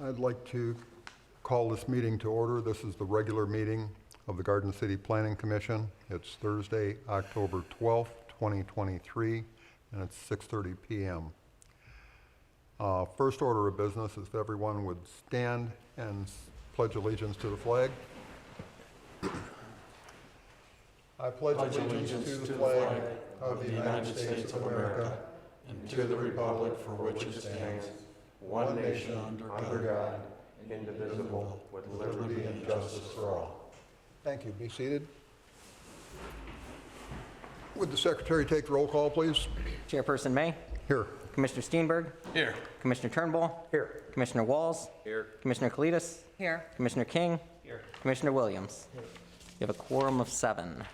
I'd like to call this meeting to order. This is the regular meeting of the Garden City Planning Commission. It's Thursday, October 12th, 2023, and it's 6:30 p.m. First order of business is if everyone would stand and pledge allegiance to the flag. I pledge allegiance to the flag of the United States of America and to the republic for which it stands, one nation, under God, indivisible, with liberty and justice for all. Thank you. Be seated. Would the secretary take the roll call, please? Chairperson May. Here. Commissioner Steenberg. Here. Commissioner Turnbull. Here. Commissioner Walls. Here. Commissioner Kalidas. Here. Commissioner King. Here. Commissioner Williams. You have a quorum of 7.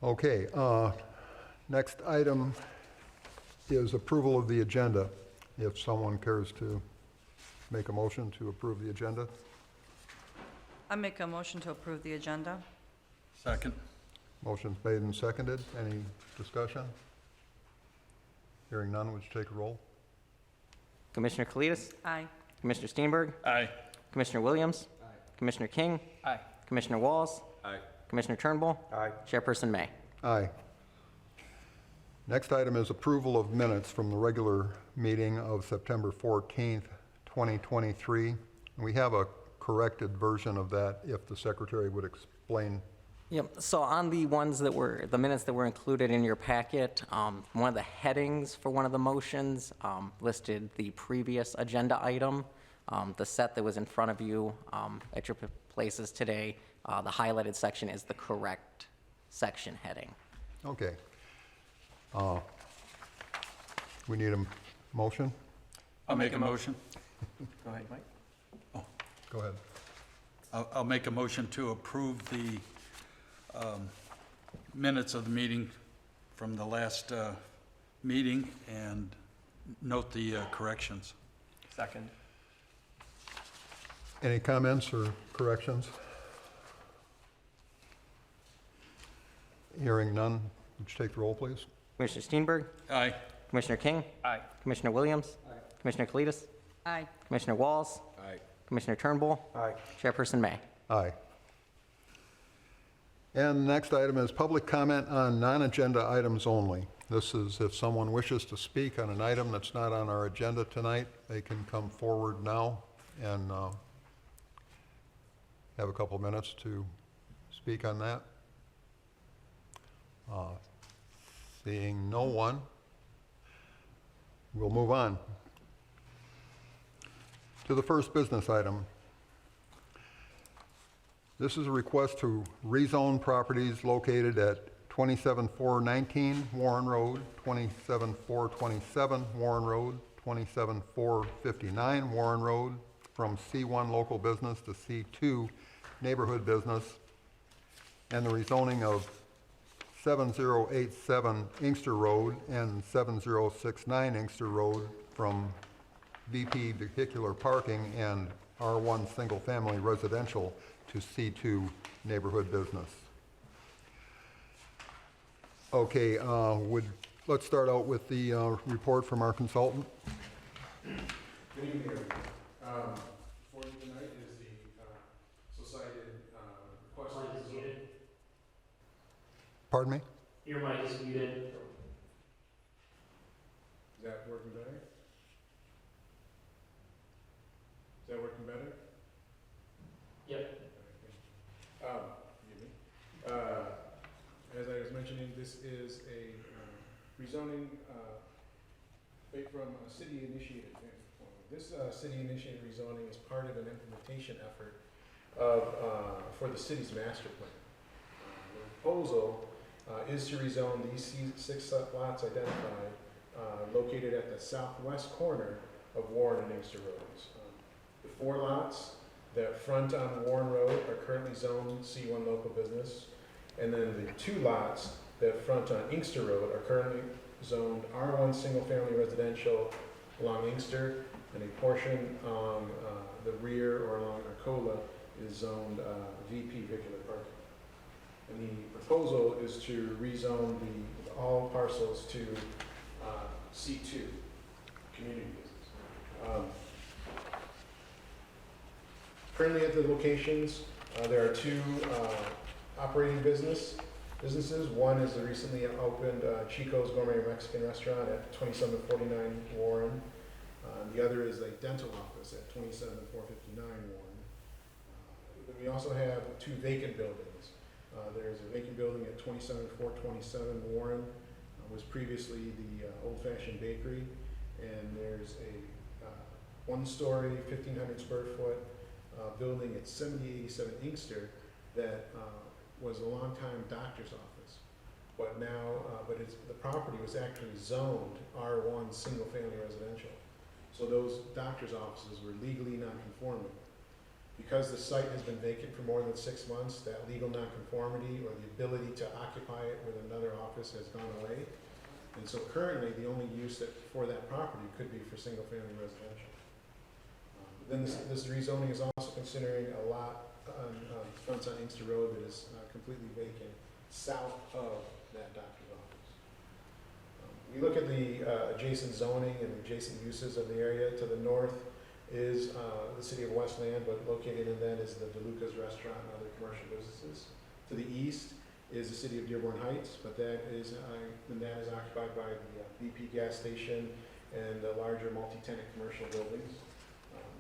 Okay, next item is approval of the agenda. If someone cares to make a motion to approve the agenda. I make a motion to approve the agenda. Second. Motion's made and seconded. Any discussion? Hearing none, would you take a roll? Commissioner Kalidas. Aye. Commissioner Steenberg. Aye. Commissioner Williams. Commissioner King. Aye. Commissioner Walls. Aye. Commissioner Turnbull. Aye. Chairperson May. Aye. Next item is approval of minutes from the regular meeting of September 14th, 2023. We have a corrected version of that if the secretary would explain. Yep, so on the minutes that were included in your packet, one of the headings for one of the motions listed the previous agenda item. The set that was in front of you at your places today, the highlighted section is the correct section heading. Okay. We need a motion? I'll make a motion. Go ahead, Mike. Go ahead. I'll make a motion to approve the minutes of the meeting from the last meeting and note the corrections. Second. Any comments or corrections? Hearing none, would you take the roll, please? Commissioner Steenberg. Aye. Commissioner King. Aye. Commissioner Williams. Commissioner Kalidas. Aye. Commissioner Walls. Aye. Commissioner Turnbull. Aye. Chairperson May. Aye. And the next item is public comment on non-agenda items only. This is if someone wishes to speak on an item that's not on our agenda tonight, they can come forward now and have a couple minutes to speak on that. Seeing no one, we'll move on to the first business item. This is a request to rezone properties located at 27419 Warren Road, 27427 Warren Road, 27459 Warren Road from C1 local business to C2 neighborhood business, and the rezoning of 7087 Inkster Road and 7069 Inkster Road from VP vehicular parking and R1 single-family residential to C2 neighborhood business. Okay, let's start out with the report from our consultant. Good evening, everyone. For you tonight is the cited request. Mic is muted. Pardon me? Your mic is muted. Is that working better? Is that working better? Yep. Forgive me. As I was mentioning, this is a rezoning from a city-initiated. This city-initiated rezoning is part of an implementation effort for the city's master plan. The proposal is to rezone these 6 lots identified located at the southwest corner of Warren and Inkster Roads. The 4 lots that front on Warren Road are currently zoned C1 local business, and then the 2 lots that front on Inkster Road are currently zoned R1 single-family residential along Inkster, and a portion on the rear or along Arcola is zoned VP vehicular parking. And the proposal is to rezone all parcels to C2 community business. Currently at the locations, there are two operating businesses. One is the recently opened Chico's Gourmet Mexican Restaurant at 2749 Warren. The other is a dental office at 27459 Warren. Then we also have two vacant buildings. There's a vacant building at 27427 Warren, was previously the Old Fashioned Bakery, and there's a one-story, 1,500 square foot building at 7087 Inkster that was a long-time doctor's office, but now, the property was actually zoned R1 single-family residential. So those doctor's offices were legally non-conforming. Because the site has been vacant for more than 6 months, that legal non-conformity or the ability to occupy it with another office has gone away. And so currently, the only use for that property could be for single-family residential. Then this rezoning is also considering a lot on fronts on Inkster Road that is completely vacant south of that doctor's office. We look at the adjacent zoning and adjacent uses of the area. To the north is the city of Westland, but located in that is the DeLuca's Restaurant and other commercial businesses. To the east is the city of Dearborn Heights, but that is occupied by the BP gas station and the larger multi-tenant commercial buildings.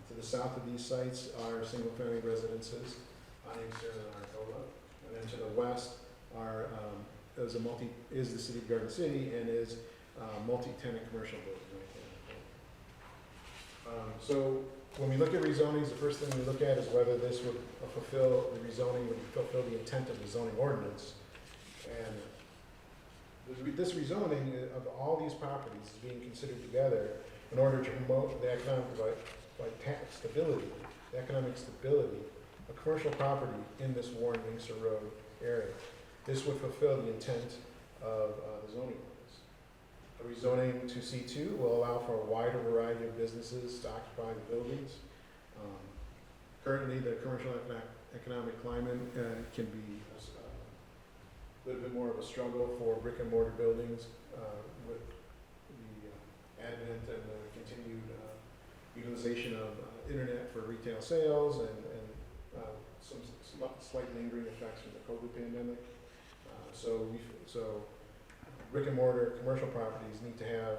To the south of these sites are single-family residences on Inkster and Arcola. And then to the west is the city of Garden City and is multi-tenant commercial building right there. So when we look at rezonings, the first thing we look at is whether this would fulfill the intent of the zoning ordinance. And this rezoning of all these properties is being considered together in order to promote the economic stability of commercial property in this Warren Inkster Road area. This would fulfill the intent of the zoning ordinance. A rezoning to C2 will allow for a wider variety of businesses to occupy the buildings. Currently, the commercial economic climate can be a little bit more of a struggle for brick and mortar buildings with the advent and the continued utilization of internet for retail sales and some slight lingering effects from the COVID pandemic. So brick and mortar commercial properties need to have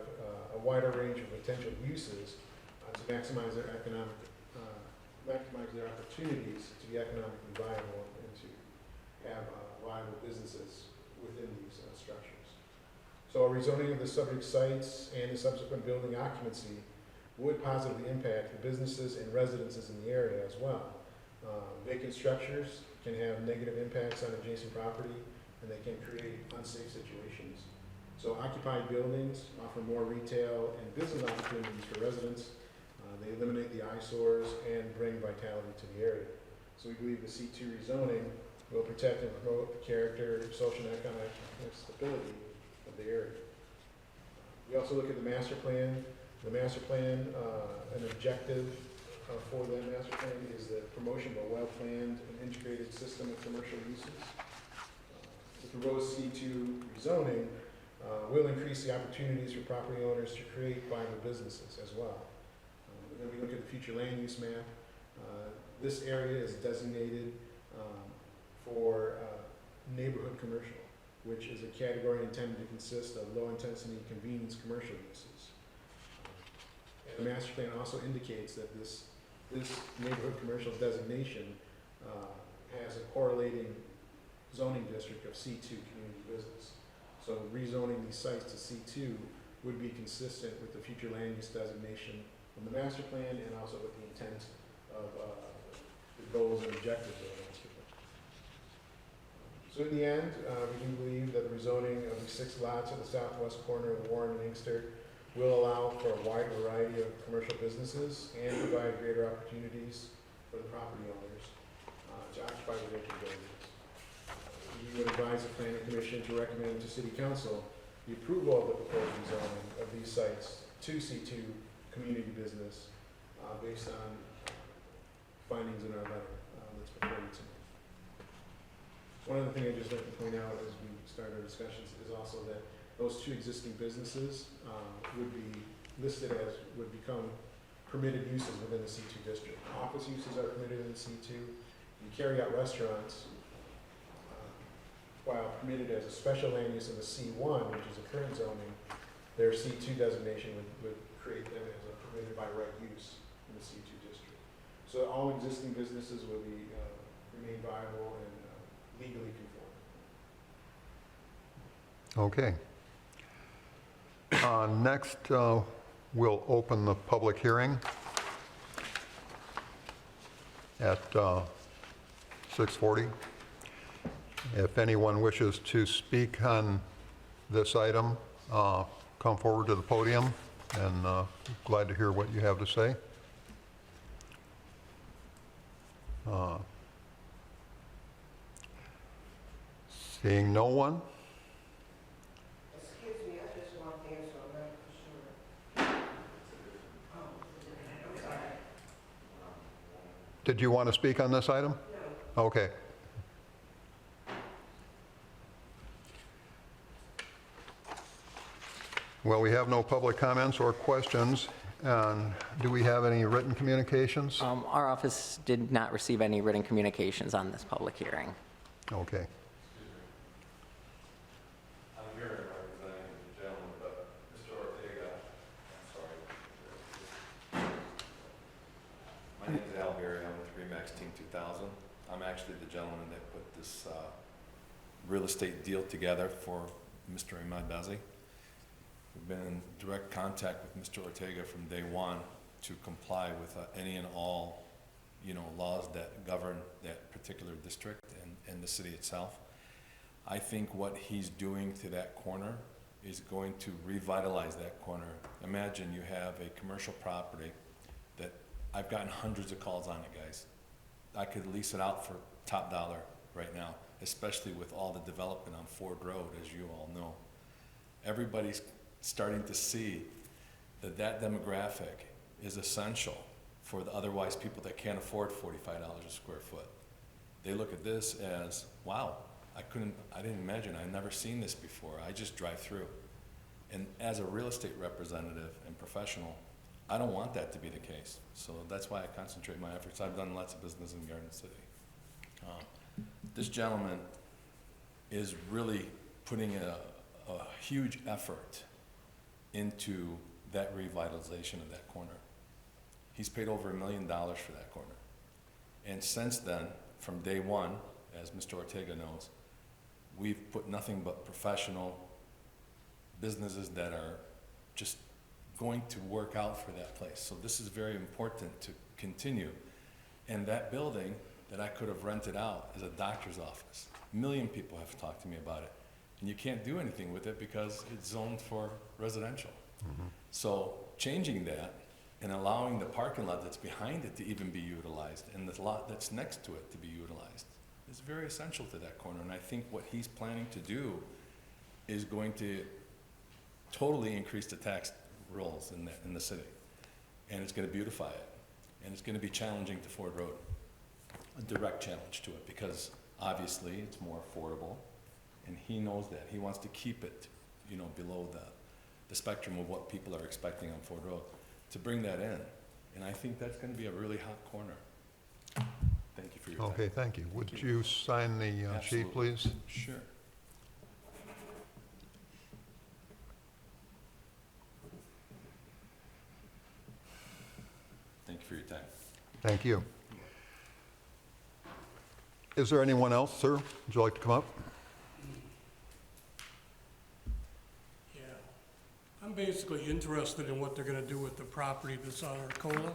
a wider range of potential uses to maximize their opportunities to be economically viable and to have viable businesses within these structures. So a rezoning of the subject sites and the subsequent building occupancy would positively impact the businesses and residences in the area as well. Vacant structures can have negative impacts on adjacent property, and they can create unsafe situations. So occupied buildings offer more retail and business opportunities for residents. They eliminate the eyesores and bring vitality to the area. So we believe the C2 rezoning will protect and promote the character, social and economic stability of the area. We also look at the master plan. The master plan, an objective for that master plan is the promotion of a well-planned and integrated system of commercial uses. The proposed C2 rezoning will increase the opportunities for property owners to create viable businesses as well. Then we look at the future land use map. This area is designated for neighborhood commercial, which is a category intended to consist of low-intensity convenience commercial uses. And the master plan also indicates that this neighborhood commercial designation has a correlating zoning district of C2 community business. So rezoning these sites to C2 would be consistent with the future land use designation from the master plan and also with the intent of the goals and objectives of the master plan. So in the end, we do believe that the rezoning of the 6 lots at the southwest corner of Warren and Inkster will allow for a wide variety of commercial businesses and provide greater opportunities for the property owners to occupy the vacant buildings. We would advise the Planning Commission to recommend to City Council the approval of the proposed rezoning of these sites to C2 community business based on findings in our letter that's before you tonight. One other thing I'd just like to point out as we start our discussions is also that those 2 existing businesses would be listed as, would become permitted uses within the C2 district. office uses are permitted in C2. And carry-out restaurants, while permitted as a special land use in the C1, which is a current zoning, their C2 designation would create them as a permitted by right use in the C2 district. So all existing businesses will be, remain viable and legally conform. Okay. Next, we'll open the public hearing at 6:40. If anyone wishes to speak on this item, come forward to the podium, and glad to hear what you have to say. Seeing no one? Excuse me, I just walked in, so I'm not for sure. I'm sorry. Did you want to speak on this item? No. Okay. Well, we have no public comments or questions. And do we have any written communications? Our office did not receive any written communications on this public hearing. Okay. I'm here representing the gentleman, but Mr. Ortega, I'm sorry. My name is Al Berry, I'm with Remax Team 2000. I'm actually the gentleman that put this real estate deal together for Mr. Imad Bazi. We've been in direct contact with Mr. Ortega from day one to comply with any and all, laws that govern that particular district and the city itself. I think what he's doing to that corner is going to revitalize that corner. Imagine you have a commercial property that I've gotten hundreds of calls on it, guys. I could lease it out for top dollar right now, especially with all the development on Ford Road, as you all know. Everybody's starting to see that demographic is essential for the otherwise people that can't afford $45 a square foot. They look at this as, wow, I didn't imagine, I've never seen this before. I just drive through. And as a real estate representative and professional, I don't want that to be the case. So that's why I concentrate my efforts. I've done lots of business in Garden City. This gentleman is really putting a huge effort into that revitalization of that corner. He's paid over $1 million for that corner. And since then, from day one, as Mr. Ortega knows, we've put nothing but professional businesses that are just going to work out for that place. So this is very important to continue. And that building that I could have rented out as a doctor's office, 1 million people have talked to me about it. And you can't do anything with it because it's zoned for residential. Mm-hmm. So changing that and allowing the parking lot that's behind it to even be utilized and the lot that's next to it to be utilized is very essential to that corner. And I think what he's planning to do is going to totally increase the tax rolls in the city. And it's going to beautify it. And it's going to be challenging to Ford Road, a direct challenge to it, because obviously it's more affordable. And he knows that. He wants to keep it, below the spectrum of what people are expecting on Ford Road, to bring that in. And I think that's going to be a really hot corner. Thank you for your time. Okay, thank you. Would you sign the sheet, Absolutely. please? Sure. Thank you for your time. Thank you. Is there anyone else, sir? Would you like to come up? Yeah. I'm basically interested in what they're gonna do with the property that's on Arcola.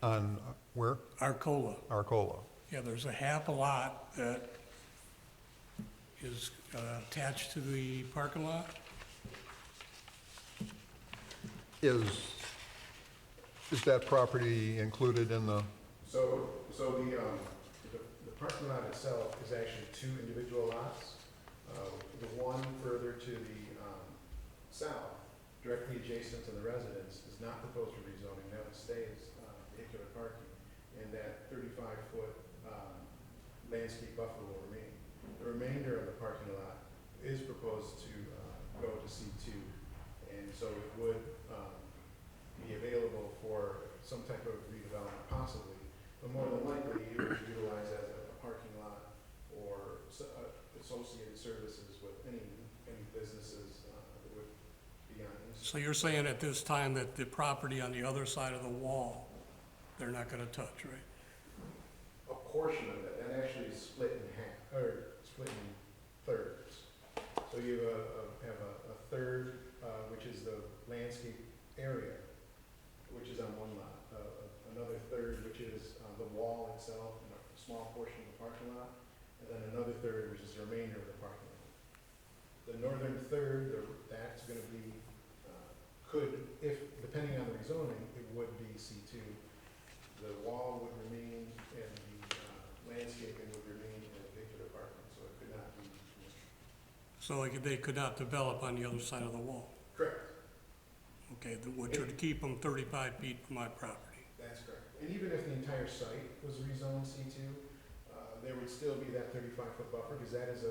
On where? Arcola. Arcola. Yeah, there's a half a lot that is attached to the parking lot. Is that property included in the, So the parking lot itself is actually 2 individual lots. The one further to the south, directly adjacent to the residence, is not proposed for rezoning. That would stay as vehicular parking, and that 35-foot landscape buffer will remain. The remainder of the parking lot is proposed to go to C2, and so it would be available for some type of redevelopment, possibly, but more than likely it would be utilized as a parking lot or associated services with any businesses that would be on this. So you're saying at this time that the property on the other side of the wall, they're not gonna touch, right? A portion of that actually is split in half, or split in thirds. So you have a third, which is the landscape area, which is on one lot. Another third, which is the wall itself, and a small portion of the parking lot. And then another third, which is the remainder of the parking lot. The northern third, that's gonna be, depending on the rezoning, it would be C2. The wall would remain and the landscaping would remain in the vehicular parking, so it could not be. So they could not develop on the other side of the wall? Correct. Okay, which would keep them 35 feet from my property. That's correct. And even if the entire site was rezoned C2, there would still be that 35-foot buffer, because that is a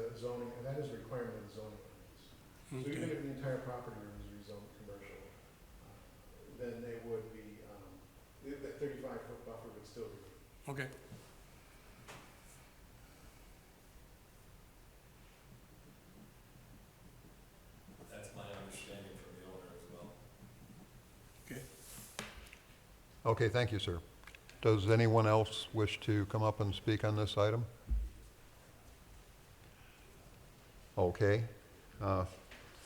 requirement of the zoning ordinance. So even Okay. if the entire property was rezoned commercial, then they would be, that 35-foot buffer would still be. Okay. That's my understanding from the owner as well. Okay. Okay, thank you, sir. Does anyone else wish to come up and speak on this item? Okay.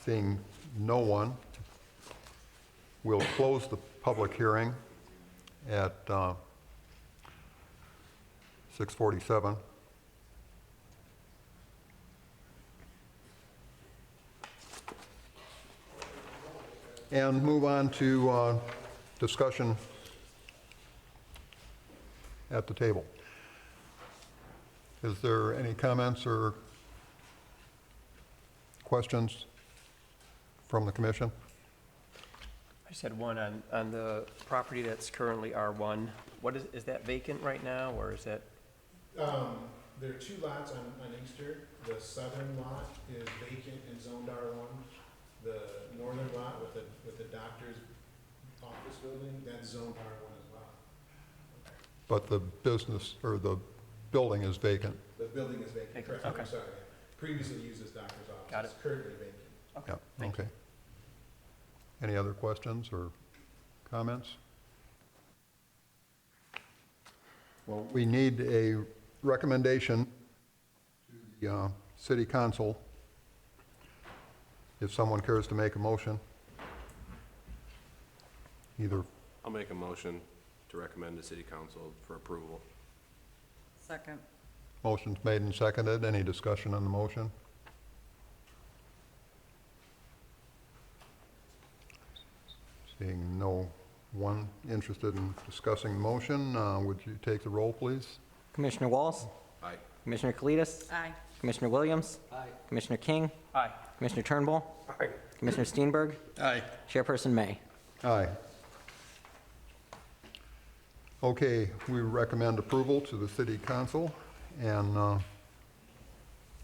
Seeing no one, we'll close the public hearing at 6:47. And move on to discussion at the table. Is there any comments or questions from the commission? I just had one on the property that's currently R1. What is that vacant right now, or is that? There are two lots on Easter. The southern lot is vacant and zoned R1. The northern lot with the doctor's office building, that's zoned R1 as well. But the business, or the building is vacant. The building is vacant, Vacant, correct, okay. I'm sorry. Previously used as doctor's office. Got it. It's currently vacant. Yeah, Thank you. okay. Any other questions or comments? Well, we need a recommendation to the city council, if someone cares to make a motion. Either, I'll make a motion to recommend to city council for approval. Second. motion's made and seconded. Any discussion on the motion? Seeing no one interested in discussing the motion, would you take the roll, please? Commissioner Walls? Aye. Commissioner Kalidas? Aye. Commissioner Williams? Aye. Commissioner King? Aye. Commissioner Turnbull? Aye. Commissioner Steenberg? Aye. Chairperson May? Aye. Okay, we recommend approval to the city council, and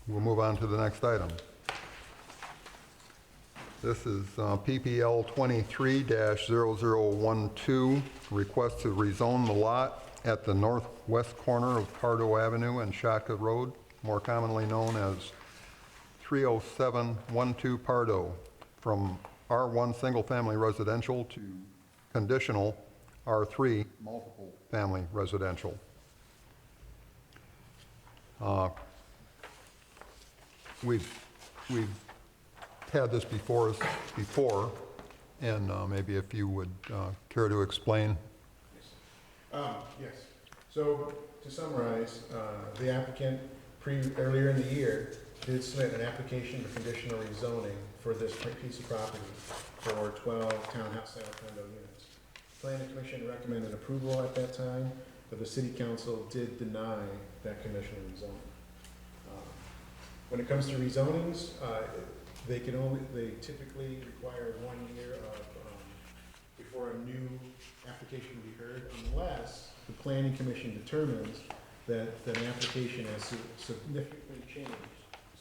we'll move on to the next item. This is PPL 23-0012, request to rezone the lot at the northwest corner of Pardo Avenue and Shatka Road, more commonly known as 30712 Pardo, from R1 Single Family Residential to conditional R3 Multiple Family Residential. We've had this before, and maybe if you would care to explain. Yes. So to summarize, the applicant earlier in the year did submit an application for conditional rezoning for this piece of property for 12 townhouse-style condo units. Planning Commission recommended approval at that time, but the City Council did deny that conditional rezoning. When it comes to rezonings, they typically require 1 year of, before a new application will be heard, unless the Planning Commission determines that an application has significantly changed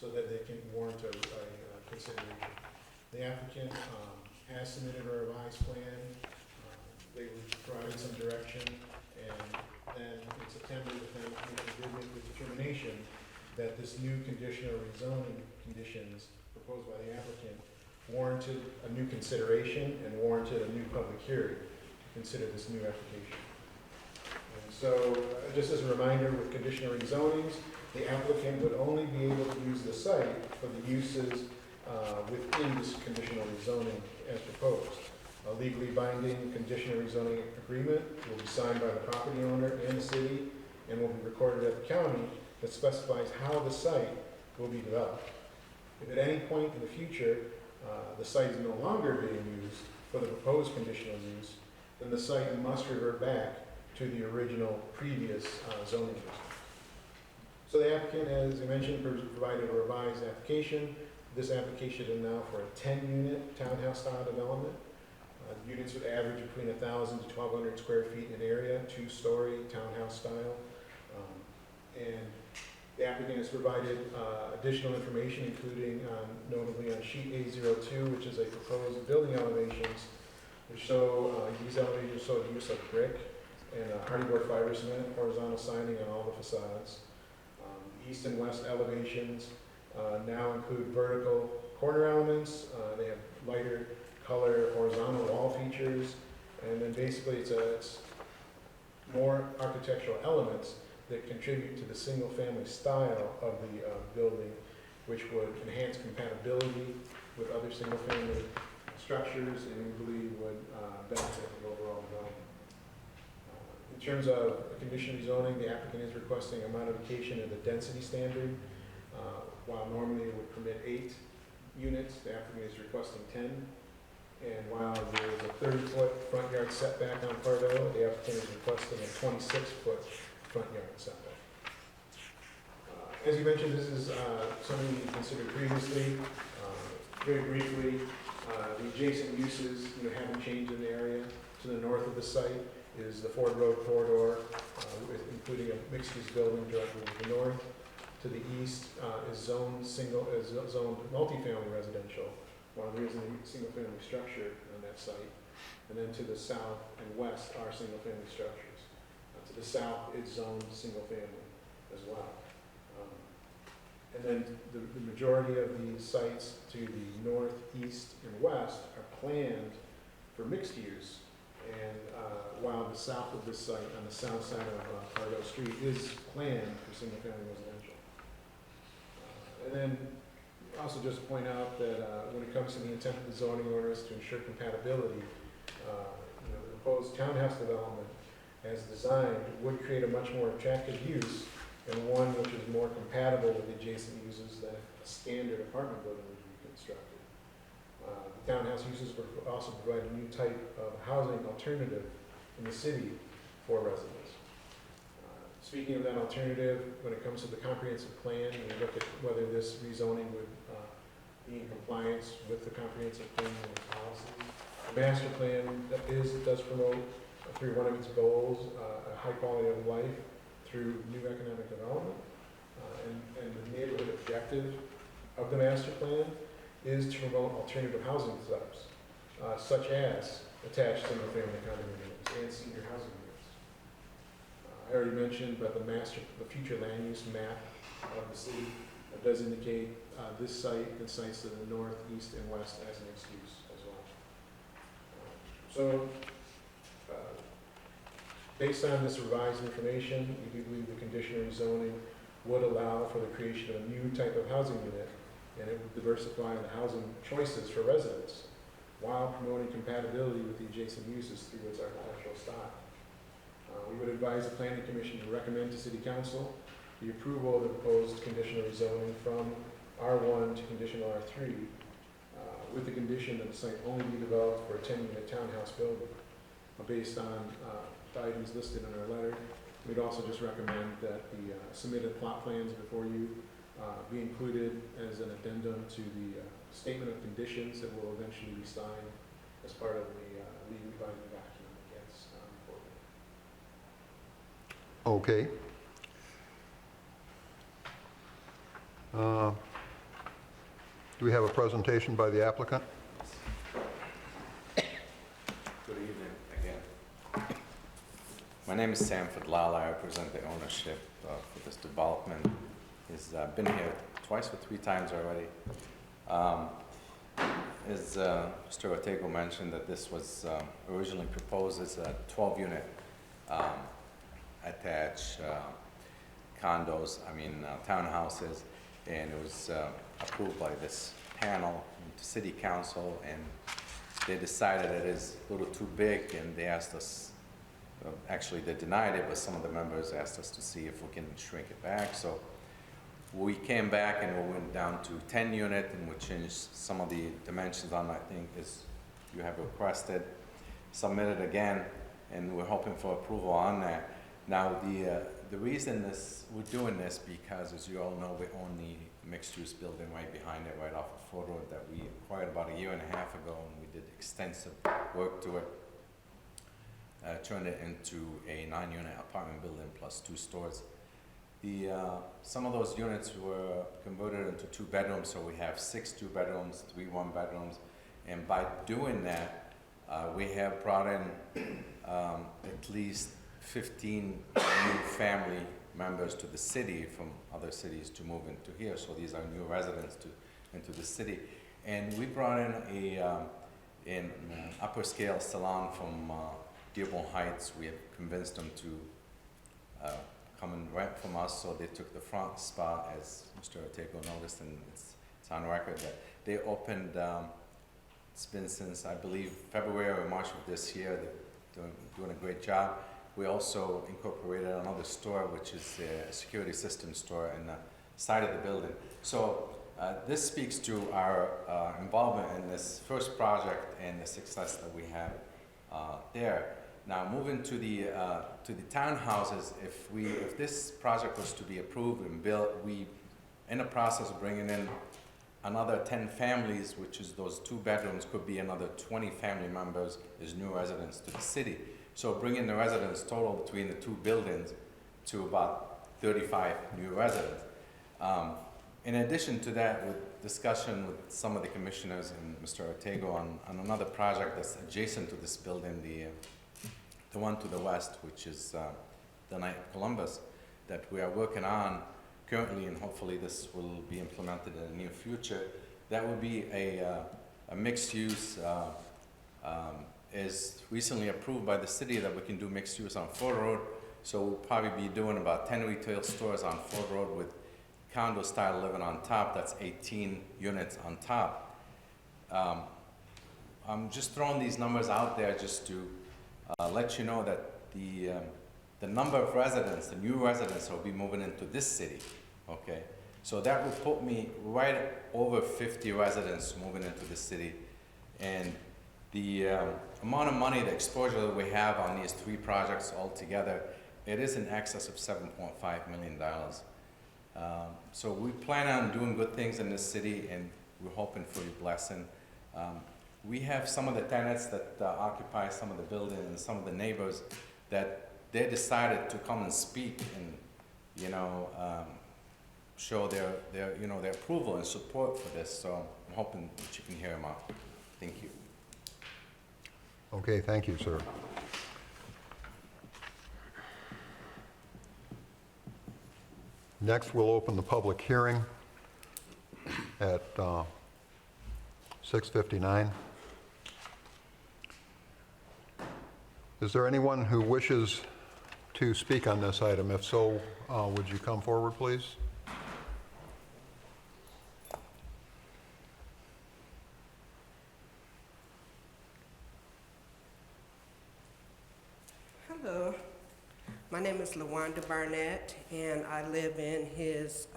so that they can warrant a consideration. The applicant has submitted a revised plan. They provided some direction, and determination that this new conditional rezoning conditions proposed by the applicant warranted a new consideration and warranted a new public hearing to consider this new application. And so, just as a reminder, with conditional rezonings, the applicant would only be able to use the site for the uses within this conditional rezoning as proposed. A legally binding conditional rezoning agreement will be signed by the property owner and the city and will be recorded at the county that specifies how the site will be developed. If at any point in the future the site is no longer being used for the proposed conditional use, then the site must revert back to the original previous zoning use. So the applicant, as I mentioned, provided a revised application. This application is now for a 10-unit townhouse-style development. Units would average between 1,000 to 1,200 square feet in area, 2-story townhouse style. And the applicant has provided additional information, including notably on sheet A02, which is a proposed building elevations, which show these elevations show the use of brick and hardy board fiber cement, horizontal siding on all the facades. East and west elevations now include vertical corner elements. They have lighter color horizontal wall features, and then basically it's more architectural elements that contribute to the single-family style of the building, which would enhance compatibility with other single-family structures and we believe would benefit the overall development. In terms of conditional rezoning, the applicant is requesting a modification of the density standard. While normally it would permit 8 units, the applicant is requesting 10. And while there is a 30-foot front yard setback on Pardo, the applicant is requesting a 26-foot front yard setback. As you mentioned, this is something you considered previously. Very briefly, the adjacent uses haven't changed in the area. To the north of the site is the Ford Road corridor, including a mixed-use building directly to the north. To the east is zoned multifamily residential. One of the reasons a single-family structure on that site. And then to the south and west are single-family structures. To the south, it's zoned single-family as well. And then the majority of these sites to the north, east, and west are planned for mixed use. And while the south of this site, on the south side of Pardo Street, is planned for single-family residential. And then also just to point out that when it comes to the intent of the zoning ordinance to ensure compatibility, the proposed townhouse development as designed would create a much more attractive use and one which is more compatible with adjacent uses than a standard apartment building would be constructed. The townhouse uses would also provide a new type of housing alternative in the city for residents. Speaking of that alternative, when it comes to the comprehensive plan, we look at whether this rezoning would be in compliance with the comprehensive plan and its policies. The master plan does promote, through one of its goals, a high quality of life through new economic development. And the neighborhood objective of the master plan is to promote alternative housing types, such as attached single-family condominiums and senior housing units. I already mentioned, but the future land use map of the city does indicate this site and sites to the north, east, and west as mixed use as well. So, based on this revised information, we do believe the conditional rezoning would allow for the creation of a new type of housing unit, and it would diversify the housing choices for residents while promoting compatibility with the adjacent uses through its architectural style. We would advise the Planning Commission to recommend to City Council the approval of the proposed conditional rezoning from R1 to conditional R3 with the condition that the site only be developed for a 10-unit townhouse building based on the items listed in our letter. We'd also just recommend that the submitted plot plans before you be included as an addendum to the statement of conditions that will eventually be signed as part of the legally binding document that gets reported. Okay. Do we have a presentation by the applicant? Good evening again. My name is Sam Fadlala. I represent the ownership for this development. He's been here twice or 3 times already. As Mr. Ortega mentioned, that this was originally proposed as a 12-unit attached condos, townhouses, and it was approved by this panel, the city council, and they decided it is a little too big, and they asked us, actually they denied it, but some of the members asked us to see if we can shrink it back. So we came back and we went down to 10 unit, and we changed some of the dimensions on, I think, as you have requested, submitted again, and we're hoping for approval on that. Now, the reason we're doing this, because as you all know, we own the mixed-use building right behind it, right off of Ford Road, that we acquired about 1.5 years ago, and we did extensive work to it. Turned it into a 9-unit apartment building plus 2 stores. Some of those units were converted into 2 bedrooms, so we have 6 2-bedrooms, 3 1-bedrooms, and by doing that, we have brought in at least 15 new family members to the city from other cities to move into here. So these are new residents into the city, and we brought in an upper scale salon from Dearborn Heights. We have convinced them to come and rent from us, so they took the front spot, as Mr. Ortega noticed, and it's on record that they opened, it's been since, I believe, February or March of this year. They're doing a great job. We also incorporated another store, which is a security system store in the side of the building. So this speaks to our involvement in this first project and the success that we have there. Now, moving to the townhouses, if this project was to be approved and built, we in the process of bringing in another 10 families, which is those 2 bedrooms, could be another 20 family members as new residents to the city. So bringing the residents total between the 2 buildings to about 35 new residents. In addition to that, with discussion with some of the commissioners and Mr. Ortega on another project that's adjacent to this building, the one to the west, which is the Knight of Columbus, that we are working on currently, and hopefully this will be implemented in the near future. That will be a mixed use, is recently approved by the city that we can do mixed use on Ford Road. So we'll probably be doing about 10 retail stores on Ford Road with condo style living on top. That's 18 units on top. I'm just throwing these numbers out there just to let you know that the number of residents, the new residents, will be moving into this city, okay? So that will put me right over 50 residents moving into the city. And the amount of money, the exposure that we have on these 3 projects altogether, it is in excess of $7.5 million. So we plan on doing good things in this city, and we're hoping for your blessing. We have some of the tenants that occupy some of the buildings and some of the neighbors that they decided to come and speak and, show their approval and support for this. So I'm hoping that you can hear them out. Thank you. Okay, thank you, sir. Next, we'll open the public hearing at 6:59. Is there anyone who wishes to speak on this item? If so, would you come forward, please? Hello, my name is LaWanda Barnett, and I live in his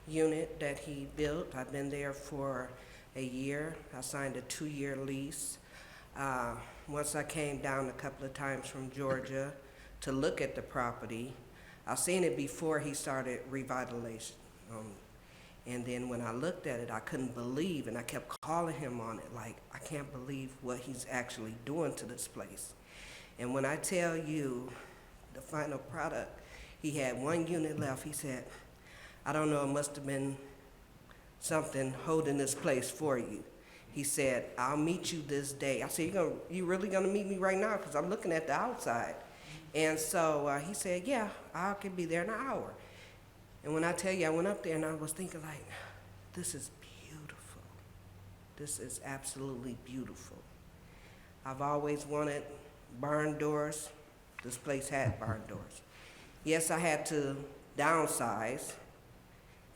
unit that he built. I've been there for a year. I signed a 2-year lease. Once I came down a couple of times from Georgia to look at the property, I've seen it before he started revitalization. And then when I looked at it, I couldn't believe, and I kept calling him on it, like, I can't believe what he's actually doing to this place. And when I tell you the final product, he had 1 unit left. He said, I don't know, it must have been something holding this place for you. He said, I'll meet you this day. I said, you really gonna meet me right now? Because I'm looking at the outside. And so he said, yeah, I can be there in an hour. And when I tell you, I went up there and I was thinking like, this is beautiful. This is absolutely beautiful. I've always wanted barn doors. This place had barn doors. Yes, I had to downsize,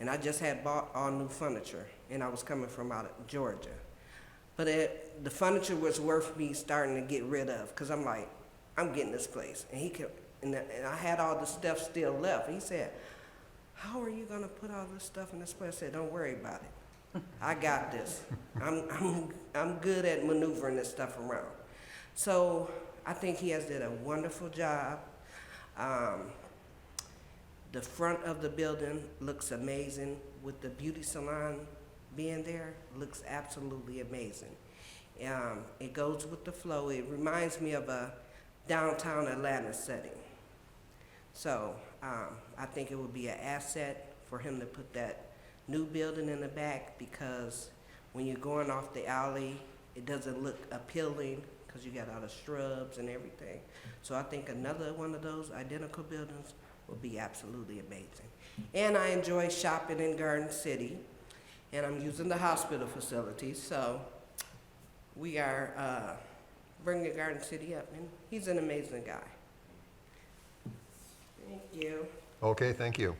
and I just had bought all new furniture, and I was coming from out of Georgia. But the furniture was worth me starting to get rid of, because I'm like, I'm getting this place. And he kept, and I had all the stuff still left. He said, how are you gonna put all this stuff in this place? I said, don't worry about it. I got this. I'm good at maneuvering this stuff around. So I think he has did a wonderful job. The front of the building looks amazing with the beauty salon being there, looks absolutely amazing. It goes with the flow. It reminds me of a downtown Atlanta setting. So I think it would be an asset for him to put that new building in the back, because when you're going off the alley, it doesn't look appealing because you got all the shrubs and everything. So I think another one of those identical buildings would be absolutely amazing. And I enjoy shopping in Garden City, and I'm using the hospital facilities, so we are bringing Garden City up, and he's an amazing guy. Thank you. Okay, thank you.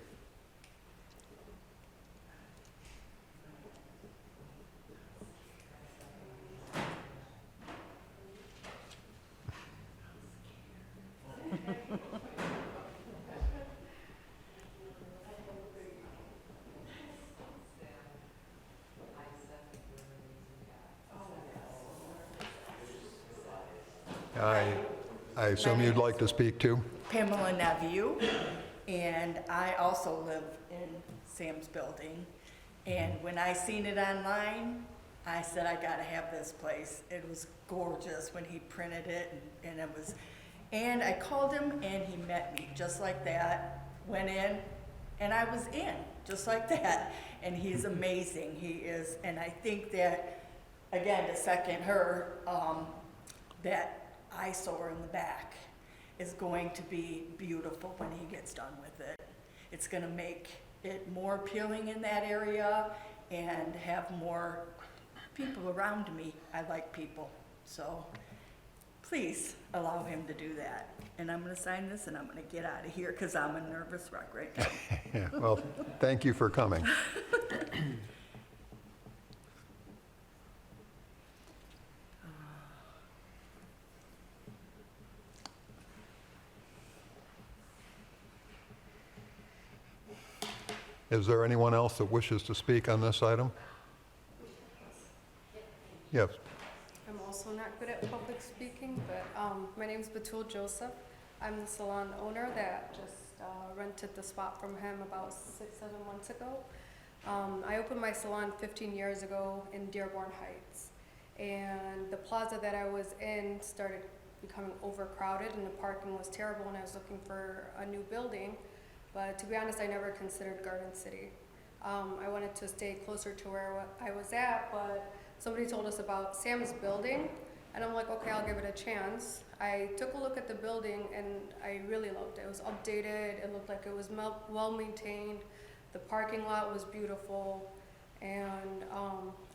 I assume you'd like to speak too? Pamela Naviu, and I also live in Sam's building. And when I seen it online, I said, I gotta have this place. It was gorgeous when he printed it, and it was, and I called him and he met me just like that, went in, and I was in, just like that. And he's amazing, he is, and I think that, again, to second her, that eyesore in the back is going to be beautiful when he gets done with it. It's gonna make it more appealing in that area and have more people around me. I like people, so please allow him to do that. And I'm gonna sign this and I'm gonna get out of here because I'm a nervous wreck right now. Yeah, well, thank you for coming. Is there anyone else that wishes to speak on this item? Yes. I'm also not good at public speaking, but my name's Batul Joseph. I'm the salon owner that just rented the spot from him about 6-7 months ago. I opened my salon 15 years ago in Dearborn Heights, and the plaza that I was in started becoming overcrowded and the parking was terrible, and I was looking for a new building. But to be honest, I never considered Garden City. I wanted to stay closer to where I was at, but somebody told us about Sam's building, and I'm like, okay, I'll give it a chance. I took a look at the building, and I really loved it. It was updated, it looked like it was well maintained, the parking lot was beautiful, and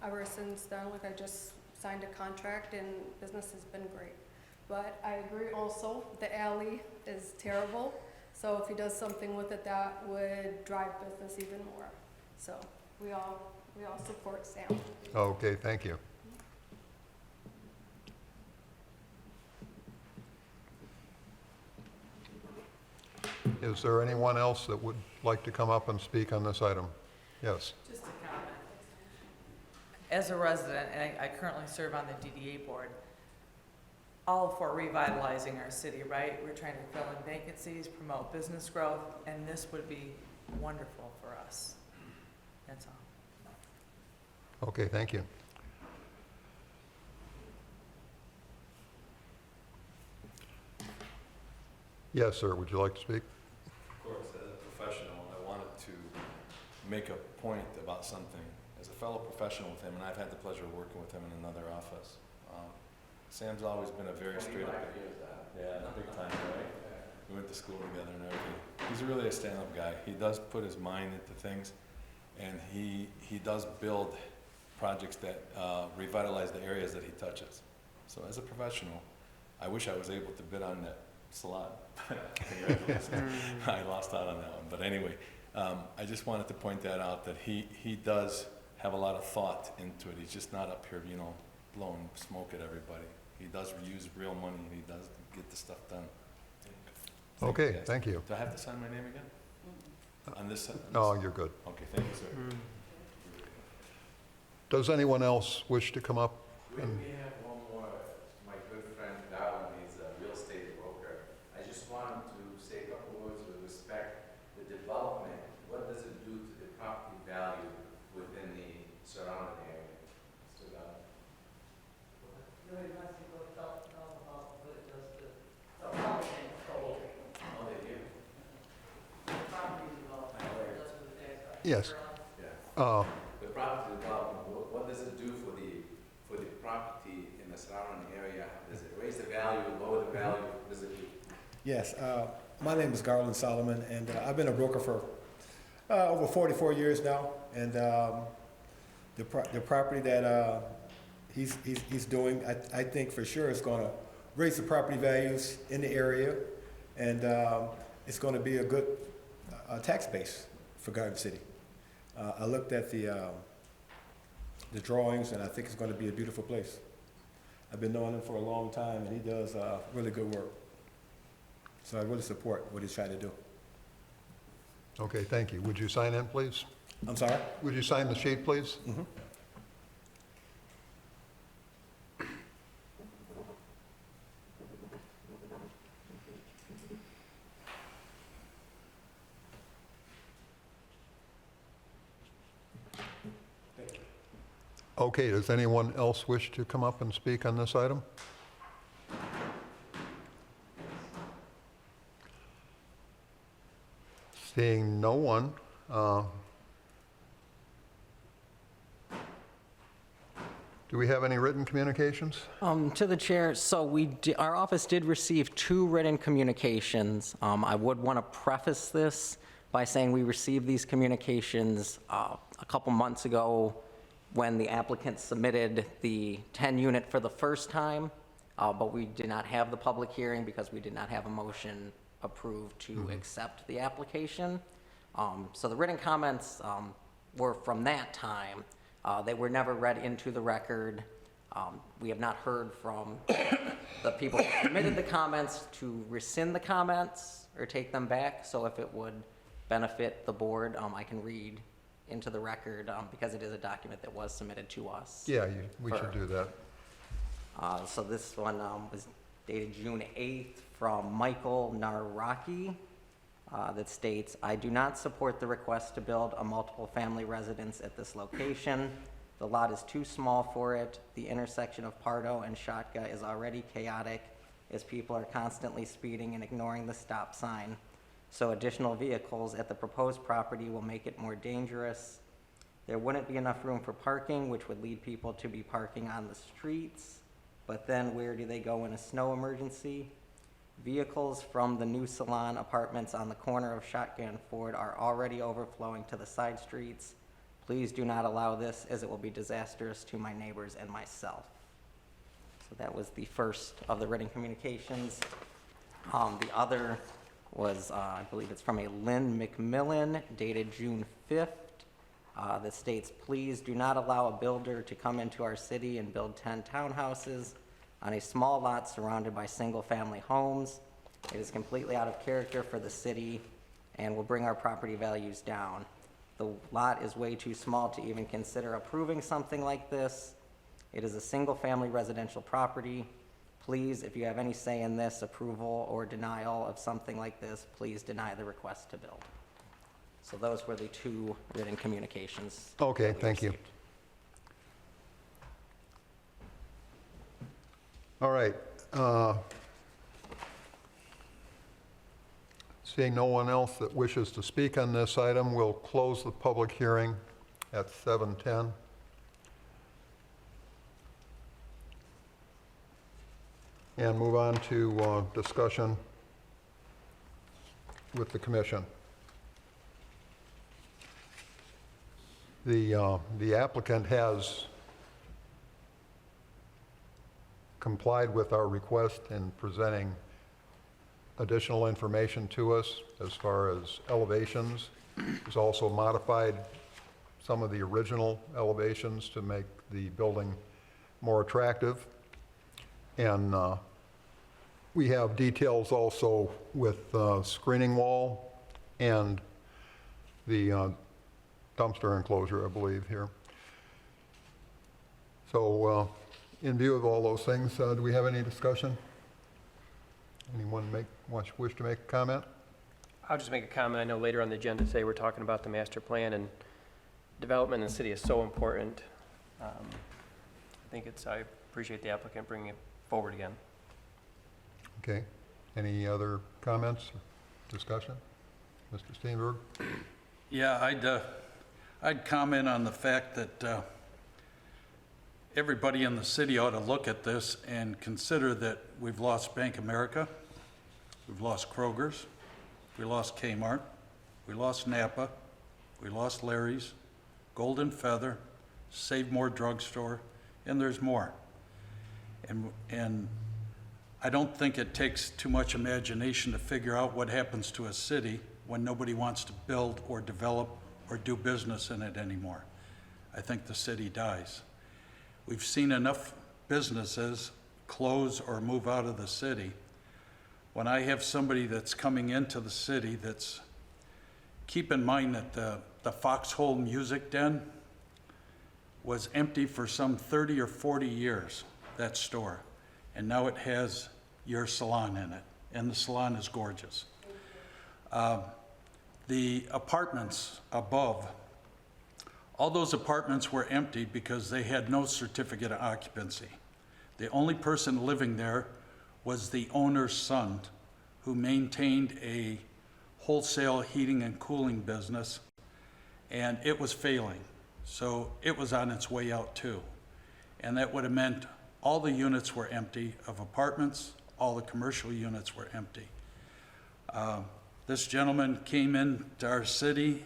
ever since then, like, I just signed a contract, and business has been great. But I agree also, the alley is terrible. So if he does something with it, that would drive business even more. So we all support Sam. Okay, thank you. Is there anyone else that would like to come up and speak on this item? Yes. Just a comment. As a resident, and I currently serve on the DDA board, all for revitalizing our city, right? We're trying to fill in vacancies, promote business growth, and this would be wonderful for us. That's all. Okay, thank you. Yes, sir, would you like to speak? Of course, as a professional, I wanted to make a point about something. As a fellow professional with him, and I've had the pleasure of working with him in another office, Sam's always been a very straight up. Yeah, big time, right? We went to school together and everything. he's really a stand-up guy. He does put his mind into things, and he does build projects that revitalize the areas that he touches. So as a professional, I wish I was able to bid on that salon. I lost out on that one. But anyway, I just wanted to point that out, that he does have a lot of thought into it. He's just not up here, you know, blowing smoke at everybody. He does use real money, and he does get the stuff done. Okay, thank you. Do I have to sign my name again? On this? No, you're good. Okay, thank you, sir. Does anyone else wish to come up? We have one more. My good friend Darwin is a real estate broker. I just wanted to say a couple words with respect. The development, what does it do to the property value within the surrounding area? Mr. Darwin? Oh, they do? Yes. Yeah. The property development, what does it do for the property in the surrounding area? Does it raise the value, lower the value? What does it do? Yes, my name is Garland Solomon, and I've been a broker for over 44 years now. And the property that he's doing, I think for sure is going to raise the property values in the area, and it's going to be a good tax base for Garden City. I looked at the drawings, and I think it's going to be a beautiful place. I've been knowing him for a long time, and he does really good work. So I really support what he's trying to do. Okay, thank you. Would you sign in, please? I'm sorry? Would you sign the sheet, please? Mm-hmm. Okay, does anyone else wish to come up and speak on this item? Seeing no one, do we have any written communications? To the chair, so our office did receive 2 written communications. I would want to preface this by saying we received these communications a couple months ago when the applicant submitted the 10-unit for the first time, but we did not have the public hearing because we did not have a motion approved to accept the application. So the written comments were from that time. They were never read into the record. We have not heard from the people who submitted the comments to rescind the comments or take them back. So if it would benefit the board, I can read into the record because it is a document that was submitted to us. Yeah, we should do that. So this one was dated June 8th from Michael Naraki that states, I do not support the request to build a multiple family residence at this location. The lot is too small for it. The intersection of Pardo and Shatka is already chaotic as people are constantly speeding and ignoring the stop sign. So additional vehicles at the proposed property will make it more dangerous. There wouldn't be enough room for parking, which would lead people to be parking on the streets. But then where do they go in a snow emergency? Vehicles from the new Salon Apartments on the corner of Shotgun and Ford are already overflowing to the side streets. Please do not allow this, as it will be disastrous to my neighbors and myself. So that was the first of the written communications. The other was, I believe it's from a Lynn McMillan, dated June 5th, that states, please do not allow a builder to come into our city and build 10 townhouses on a small lot surrounded by single-family homes. It is completely out of character for the city and will bring our property values down. The lot is way too small to even consider approving something like this. It is a single-family residential property. Please, if you have any say in this approval or denial of something like this, please deny the request to build. So those were the 2 written communications. Okay, thank you. All right. Seeing no one else that wishes to speak on this item, we'll close the public hearing at 7:10. And move on to discussion with the commission. The applicant has complied with our request in presenting additional information to us as far as elevations. He's also modified some of the original elevations to make the building more attractive. And we have details also with screening wall and the dumpster enclosure, I believe, here. So in view of all those things, do we have any discussion? Anyone wish to make a comment? I'll just make a comment. I know later on the agenda today, we're talking about the master plan, and development in the city is so important. I appreciate the applicant bringing it forward again. Okay. Any other comments, discussion? Mr. Steenberg? Yeah, I'd comment on the fact that everybody in the city ought to look at this and consider that we've lost Bank America, we've lost Kroger's, we lost Kmart, we lost Napa, we lost Larry's, Golden Feather, Save More Drugstore, and there's more. And I don't think it takes too much imagination to figure out what happens to a city when nobody wants to build or develop or do business in it anymore. I think the city dies. We've seen enough businesses close or move out of the city. When I have somebody that's coming into the city that's, keep in mind that the Foxhole Music Den was empty for some 30 or 40 years, that store. And now it has your salon in it, and the salon is gorgeous. The apartments above, all those apartments were empty because they had no certificate of occupancy. The only person living there was the owner's son, who maintained a wholesale heating and cooling business, and it was failing. So it was on its way out too. And that would have meant all the units were empty of apartments, all the commercial units were empty. This gentleman came into our city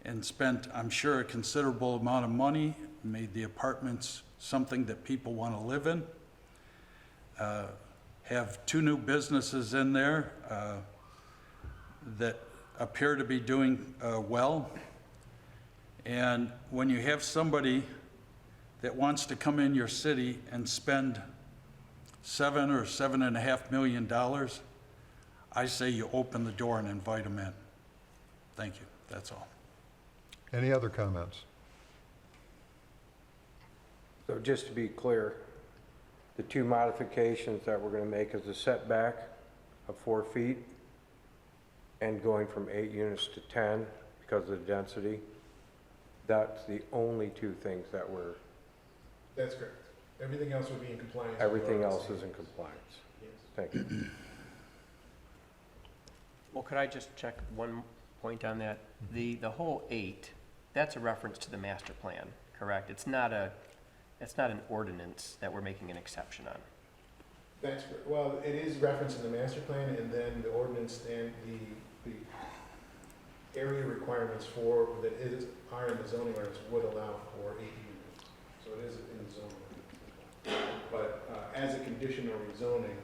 and spent, I'm sure, a considerable amount of money, made the apartments something that people want to live in. Have 2 new businesses in there that appear to be doing well. And when you have somebody that wants to come in your city and spend $7 or $7.5 million, I say you open the door and invite them in. Thank you, that's all. Any other comments? So just to be clear, the 2 modifications that we're gonna make is a setback of 4 feet and going from 8 units to 10 because of the density. That's the only 2 things that we're, That's correct. Everything else would be in compliance. with everything our else is standards. in compliance. Yes. Thank you. Well, could I just check one point on that? The whole 8, that's a reference to the master plan, correct? It's not an ordinance that we're making an exception on. That's correct. Well, it is referenced in the master plan, and then the ordinance and the area requirements are in the zoning ordinance would allow for 8 units. So it is in the zoning ordinance. But as a condition of rezoning,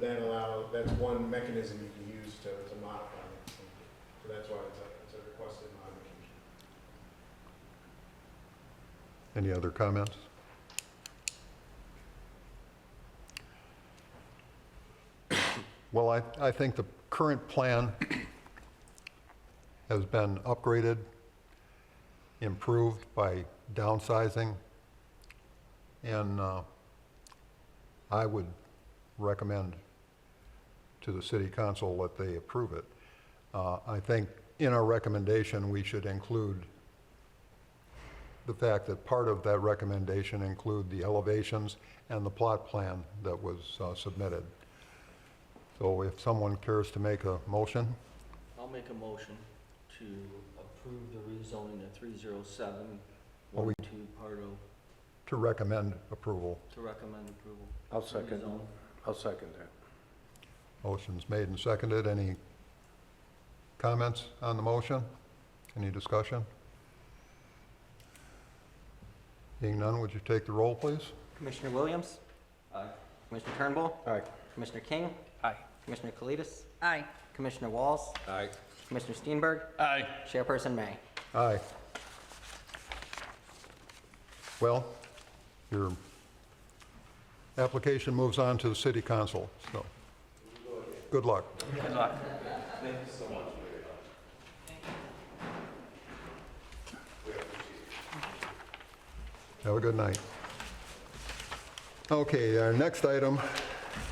that's one mechanism you can use to modify it. So that's why it's a requested modification. Any other comments? Well, I think the current plan has been upgraded, improved by downsizing, and I would recommend to the city council that they approve it. I think in our recommendation, we should include the fact that part of that recommendation include the elevations and the plot plan that was submitted. So if someone cares to make a motion? I'll make a motion to approve the rezoning of 307, Well, 12 Pardo, To recommend approval. to recommend approval. I'll to second, rezone. I'll second that. Motion's made and seconded. Any comments on the motion? Any discussion? Being none, would you take the roll, please? Commissioner Williams? Aye. Commissioner Turnbull? Aye. Commissioner King? Aye. Commissioner Kalidas? Aye. Commissioner Walls? Aye. Commissioner Steenberg? Aye. Chairperson May? Aye. Well, your application moves on to the city council, so good luck. Good luck. Have a good night. Okay, our next item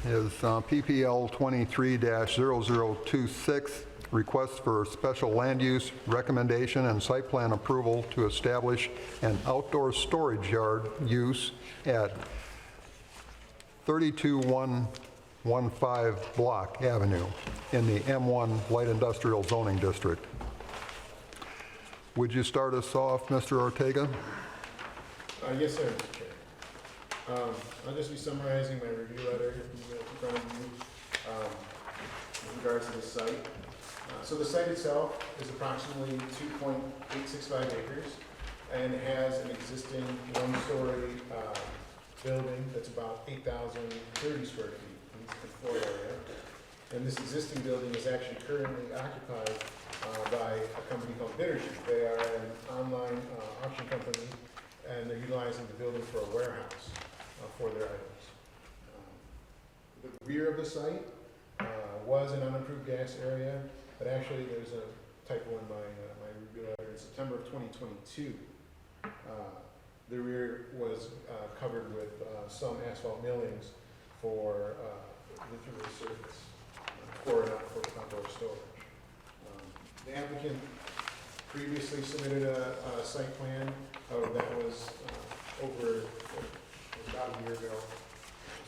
is PPL 23-0026, request for special land use recommendation and site plan approval to establish an outdoor storage yard use at 32115 Block Avenue in the M1 Light Industrial Zoning District. Would you start us off, Mr. Ortega? Yes, sir, Mr. Chair. I'll just be summarizing my review letter in front of you with regards to the site. So the site itself is approximately 2.865 acres and has an existing one-story building that's about 8,030 square feet in floor area. And this existing building is actually currently occupied by a company called Bittersheet. They are an online auction company, and they're utilizing the building for a warehouse for their items. The rear of the site was an unapproved gas area, but actually there's a typo in my review letter. In September of 2022, the rear was covered with some asphalt millings for the through surface for outdoor storage. The applicant previously submitted a site plan that was over about a year ago,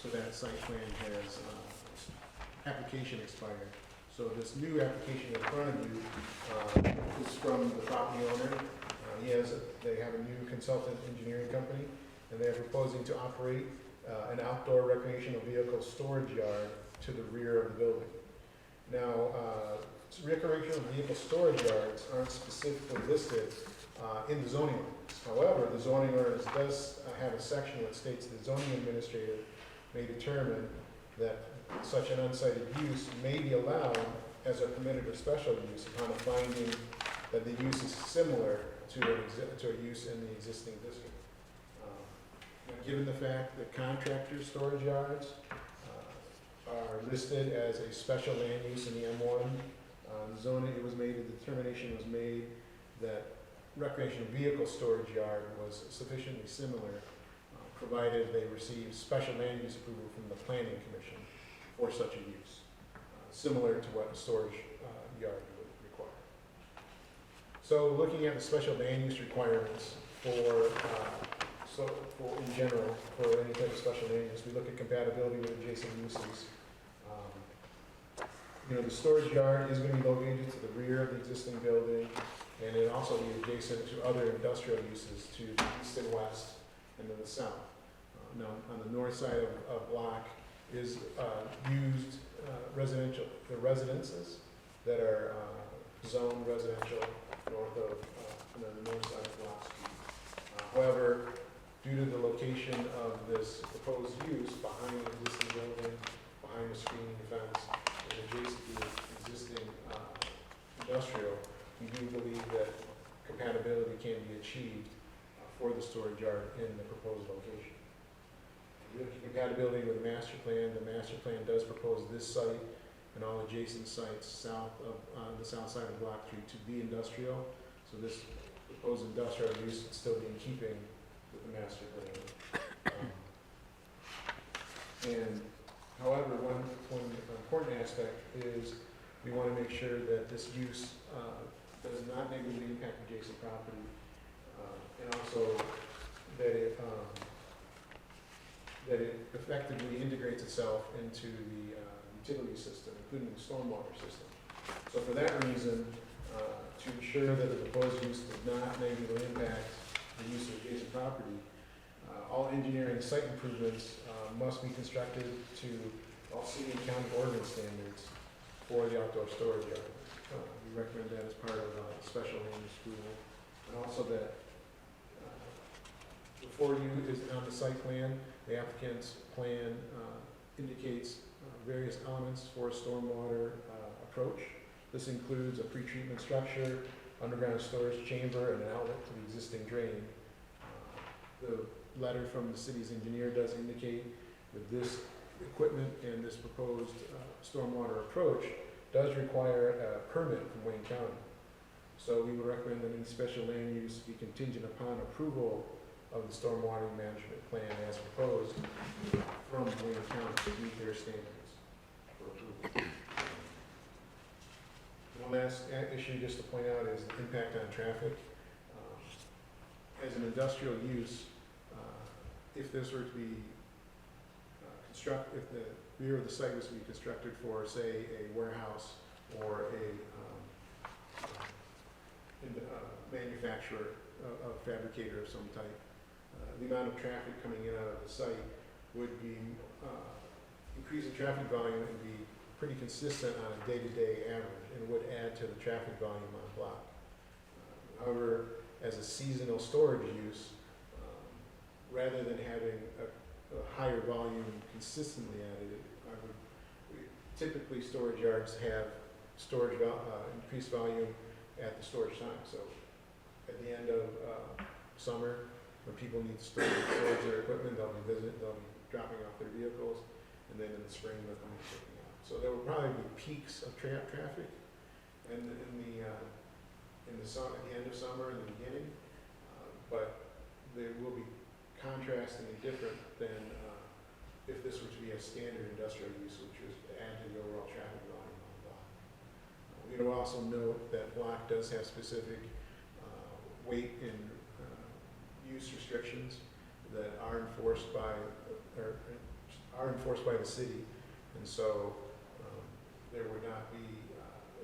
so that site plan has application expired. So this new application in front of you is from the property owner. They have a new consultant engineering company, and they're proposing to operate an outdoor recreational vehicle storage yard to the rear of the building. Now, recreational vehicle storage yards aren't specifically listed in the zoning ordinance. However, the zoning ordinance does have a section that states the zoning administrator may determine that such an unsited use may be allowed as a permitted or special use upon a finding that the use is similar to a use in the existing district. Given the fact that contractor storage yards are listed as a special land use in the M1, zoning, a determination was made that recreational vehicle storage yard was sufficiently similar, provided they received special land use approval from the planning commission for such a use, similar to what a storage yard would require. So looking at the special land use requirements for in general, for any type of special land use, we look at compatibility with adjacent uses. The storage yard is going to be located to the rear of the existing building, and it also be adjacent to other industrial uses to the east and west and to the south. Now, on the north side of block is used residential, the residences that are zoned residential north of the north side of Block Street. However, due to the location of this proposed use behind the existing building, behind the screening fence, and adjacent to the existing industrial, we do believe that compatibility can be achieved for the storage yard in the proposed location. We look at compatibility with the master plan. The master plan does propose this site and all adjacent sites south of the south side of Block Street to be industrial. So this proposed industrial use would still be in keeping with the master plan. And however, one important aspect is we want to make sure that this use does not negatively impact adjacent property, and also that it effectively integrates itself into the utility system, including the stormwater system. So for that reason, to ensure that the proposed use does not negatively impact the use of adjacent property, all engineering site improvements must be constructed to all city and county ordinance standards for the outdoor storage yard. The We recommend that as part of special land use approval. And also that before you is on the site plan, the applicant's plan indicates various elements for a stormwater approach. This includes a pretreatment structure, underground storage chamber, and an outlet to the existing drain. The letter from the city's engineer does indicate that this equipment and this proposed stormwater approach does require a permit from Wayne County. So we would recommend that any special land use be contingent upon approval of the stormwater management plan as proposed from Wayne County to meet their standards for approval. One last issue just to point out is the impact on traffic. As an industrial use, if this were to be if the rear of the site was to be constructed for, say, a warehouse or a manufacturer, a fabricator of some type, the amount of traffic coming in and out of the site would be, increasing traffic volume and be pretty consistent on a day-to-day average and would add to the traffic volume on the block. However, as a seasonal storage use, rather than having a higher volume consistently added, typically storage yards have storage increased volume at the storage time. So at the end of summer, when people need to storage their equipment, they'll be dropping off their vehicles, and then in the spring they'll come and picking up. So there will probably be peaks of traffic in the summer, at the end of summer and the beginning, but there will be contrastingly different than if this were to be a standard industrial use, which was to add to the overall traffic volume on the block. We will also note that block does have specific weight and use restrictions that are enforced by the city, and so there would not be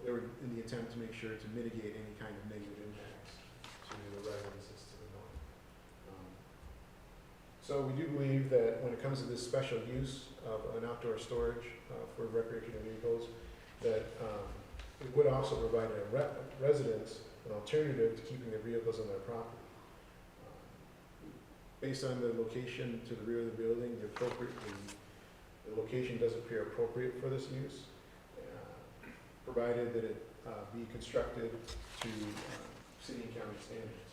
in the attempt to make sure to mitigate any kind of negative impacts to the residences to the north. So we do believe that when it comes to this special use of an outdoor storage for recreational vehicles, that it would also provide residents an alternative to keeping their vehicles on their property. Based on the location to the rear of the building, the location does appear appropriate for this use, provided that it be constructed to city and county standards.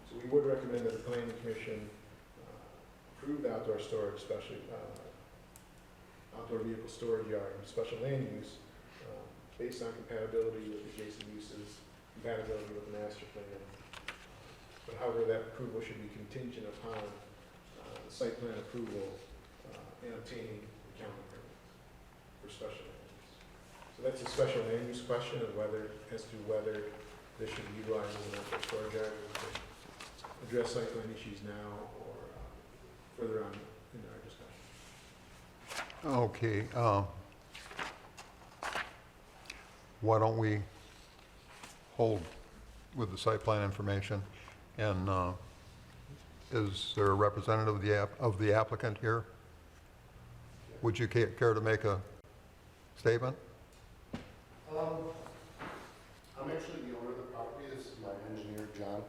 So we would recommend that the planning commission approve the outdoor storage, especially outdoor vehicle storage yard and special land use based on compatibility with adjacent uses, compatibility with the master plan. But however, that approval should be contingent upon the site plan approval and obtaining the county permits for special land use. So that's a special land use question of whether this should be utilized as an outdoor storage yard. We can address site plan issues now or further on in our discussion. Okay, why don't we hold with the site plan information, and is there a representative of the applicant here? Would you care to make a statement? I'm actually the owner of the property. This is my engineer, John.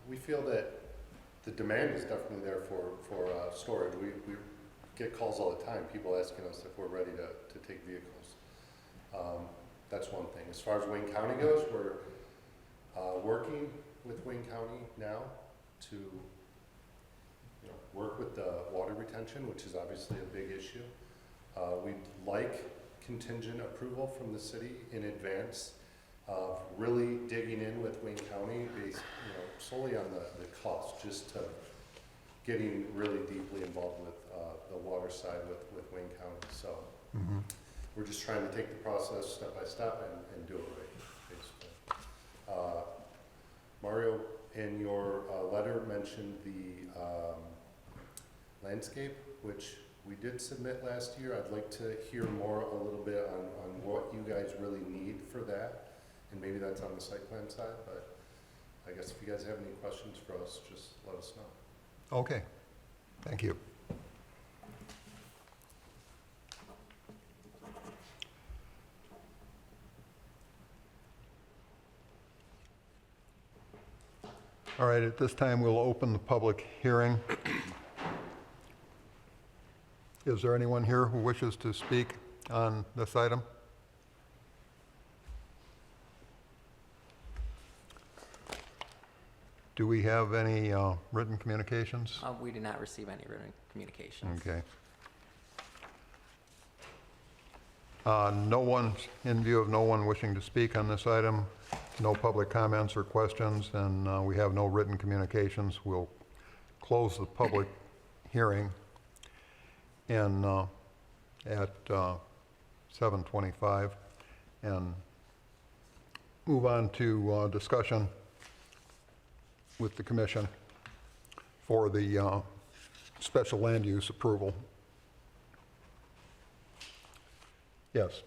We feel that the demand is definitely there for storage. We get calls all the time, people asking us if we're ready to take vehicles. That's one thing. As far as Wayne County goes, we're working with Wayne County now to work with the water retention, which is obviously a big issue. We'd like contingent approval from the city in advance of really digging in with Wayne County based solely on the cost, just to getting really deeply involved with the water side with Wayne County. So we're just trying to take the process step by step and do it right, basically. Mario, in your letter mentioned the landscape, which we did submit last year. I'd like to hear more a little bit on what you guys really need for that, and maybe that's on the site plan side, but I guess if you guys have any questions for us, just let us know. Okay, thank you. All right, at this time, we'll open the public hearing. Is there anyone here who wishes to speak on this item? Do we have any written communications? We did not receive any written communications. Okay. No one, in view of no one wishing to speak on this item, no public comments or questions, and we have no written communications, we'll close the public hearing and at 7:25 and move on to discussion with the commission for the special land use approval. Yes.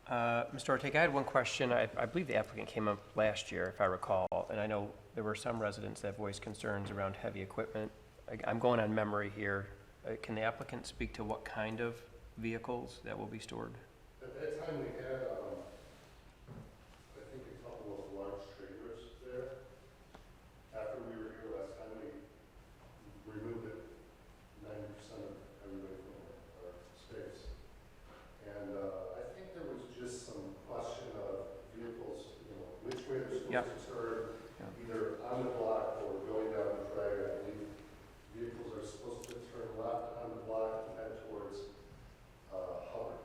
Mr. Ortega, I had one question. I believe the applicant came up last year, if I recall, and I know there were some residents that voiced concerns around heavy equipment. I'm going on memory here. Can the applicant speak to what kind of vehicles that will be stored? At that time, we had, I think a couple of large trailers there. After we were here last time, we removed it 90% of everybody from our space. And I think there was just some question of vehicles, you know, which way they're supposed to turn, either on the block or going down the drag. I believe vehicles are supposed to turn left on the block and head towards Hubbard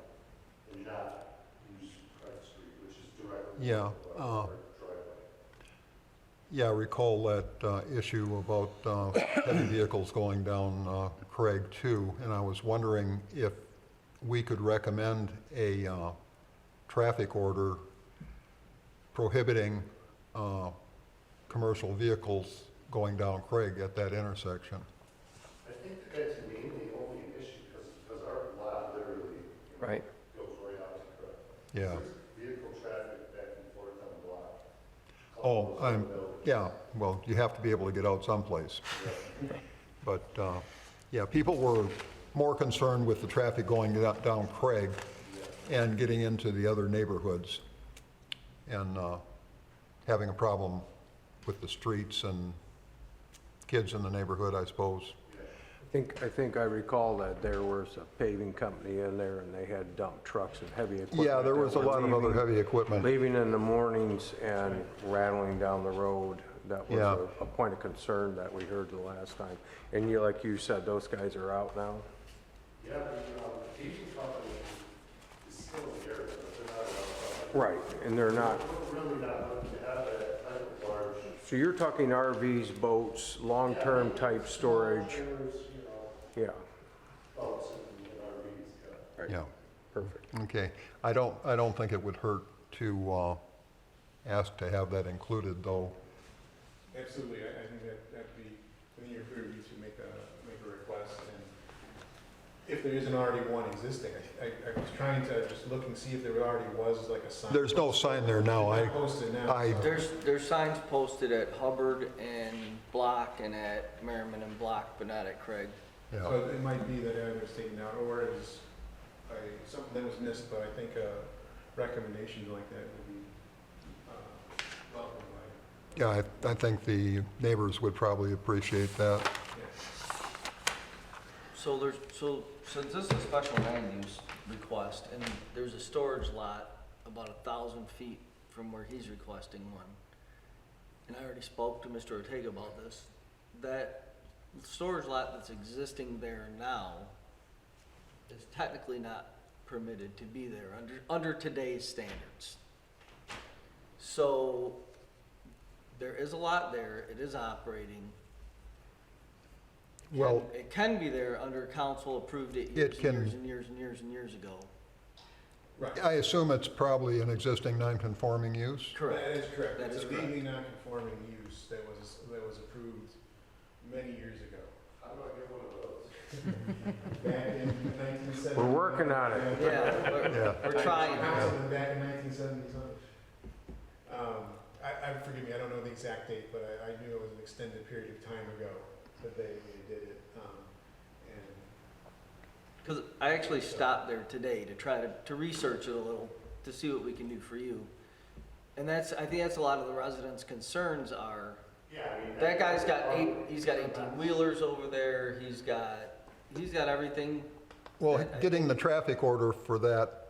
and not use Craig Street, which is directly Yeah, our driveway. Yeah, I recall that issue about heavy vehicles going down Craig too, and I was wondering if we could recommend a traffic order prohibiting commercial vehicles going down Craig at that intersection. I think that's mainly only an issue because our lot literally Right. goes right out to Craig. Yeah. There's vehicle traffic back and forth on the block. Oh, yeah, well, you have to be able to get out someplace. But, yeah, people were more concerned with the traffic going down Craig and getting into the other neighborhoods and having a problem with the streets and kids in the neighborhood, I suppose. I think I recall that there was a paving company in there and they had dump trucks and heavy equipment. Yeah, there was a that were lot of other leaving- heavy equipment. Leaving in the mornings and rattling down the road. That was Yeah. a point of concern that we heard the last time. And you, like you said, those guys are out now? Yeah, the paving company is still there, but they're not allowed. Right, and they're not, We're really not looking to have that type of large. so you're talking RVs, boats, long-term type storage? Trailers, you know, Yeah, boats and RVs, yeah. Yeah, perfect. okay. I don't think it would hurt to ask to have that included, though. Absolutely, I think that'd be within your purview to make a request, and if there isn't already one existing, I was trying to just look and see if there already was like a sign. There's no sign there now. It's not posted now, I- so- There's signs posted at Hubbard and Block and at Merriman and Block, but not at Craig. Yeah. So it might be that either it's taken out or it is something that was missed, but I think a recommendation like that would be welcome by. Yeah, I think the neighbors would probably appreciate that. So since this is a special land use request, and there's a storage lot about 1,000 feet from where he's requesting one, and I already spoke to Mr. Ortega about this, that storage lot that's existing there now is technically not permitted to be there under today's standards. So there is a lot there, it is operating. Well, It can be there under council approved it It years and can- years and years and years and years ago. Right. I assume it's probably an existing non-conforming use? Correct. That is correct. That It's is a correct. legally non-conforming use that was approved many years ago. How do I get one of those? Back in 1970. We're working on it. Yeah, we're trying. Back in 1970-something. Forgive me, I don't know the exact date, but I knew it was an extended period of time ago that they did it. And Because I actually stopped there today to try to research it a little, to see what we can do for you. And I think that's a lot of the residents' concerns are, Yeah, I mean. That guy's got he's got 18-wheelers over there, he's got everything. Well, getting the traffic order for that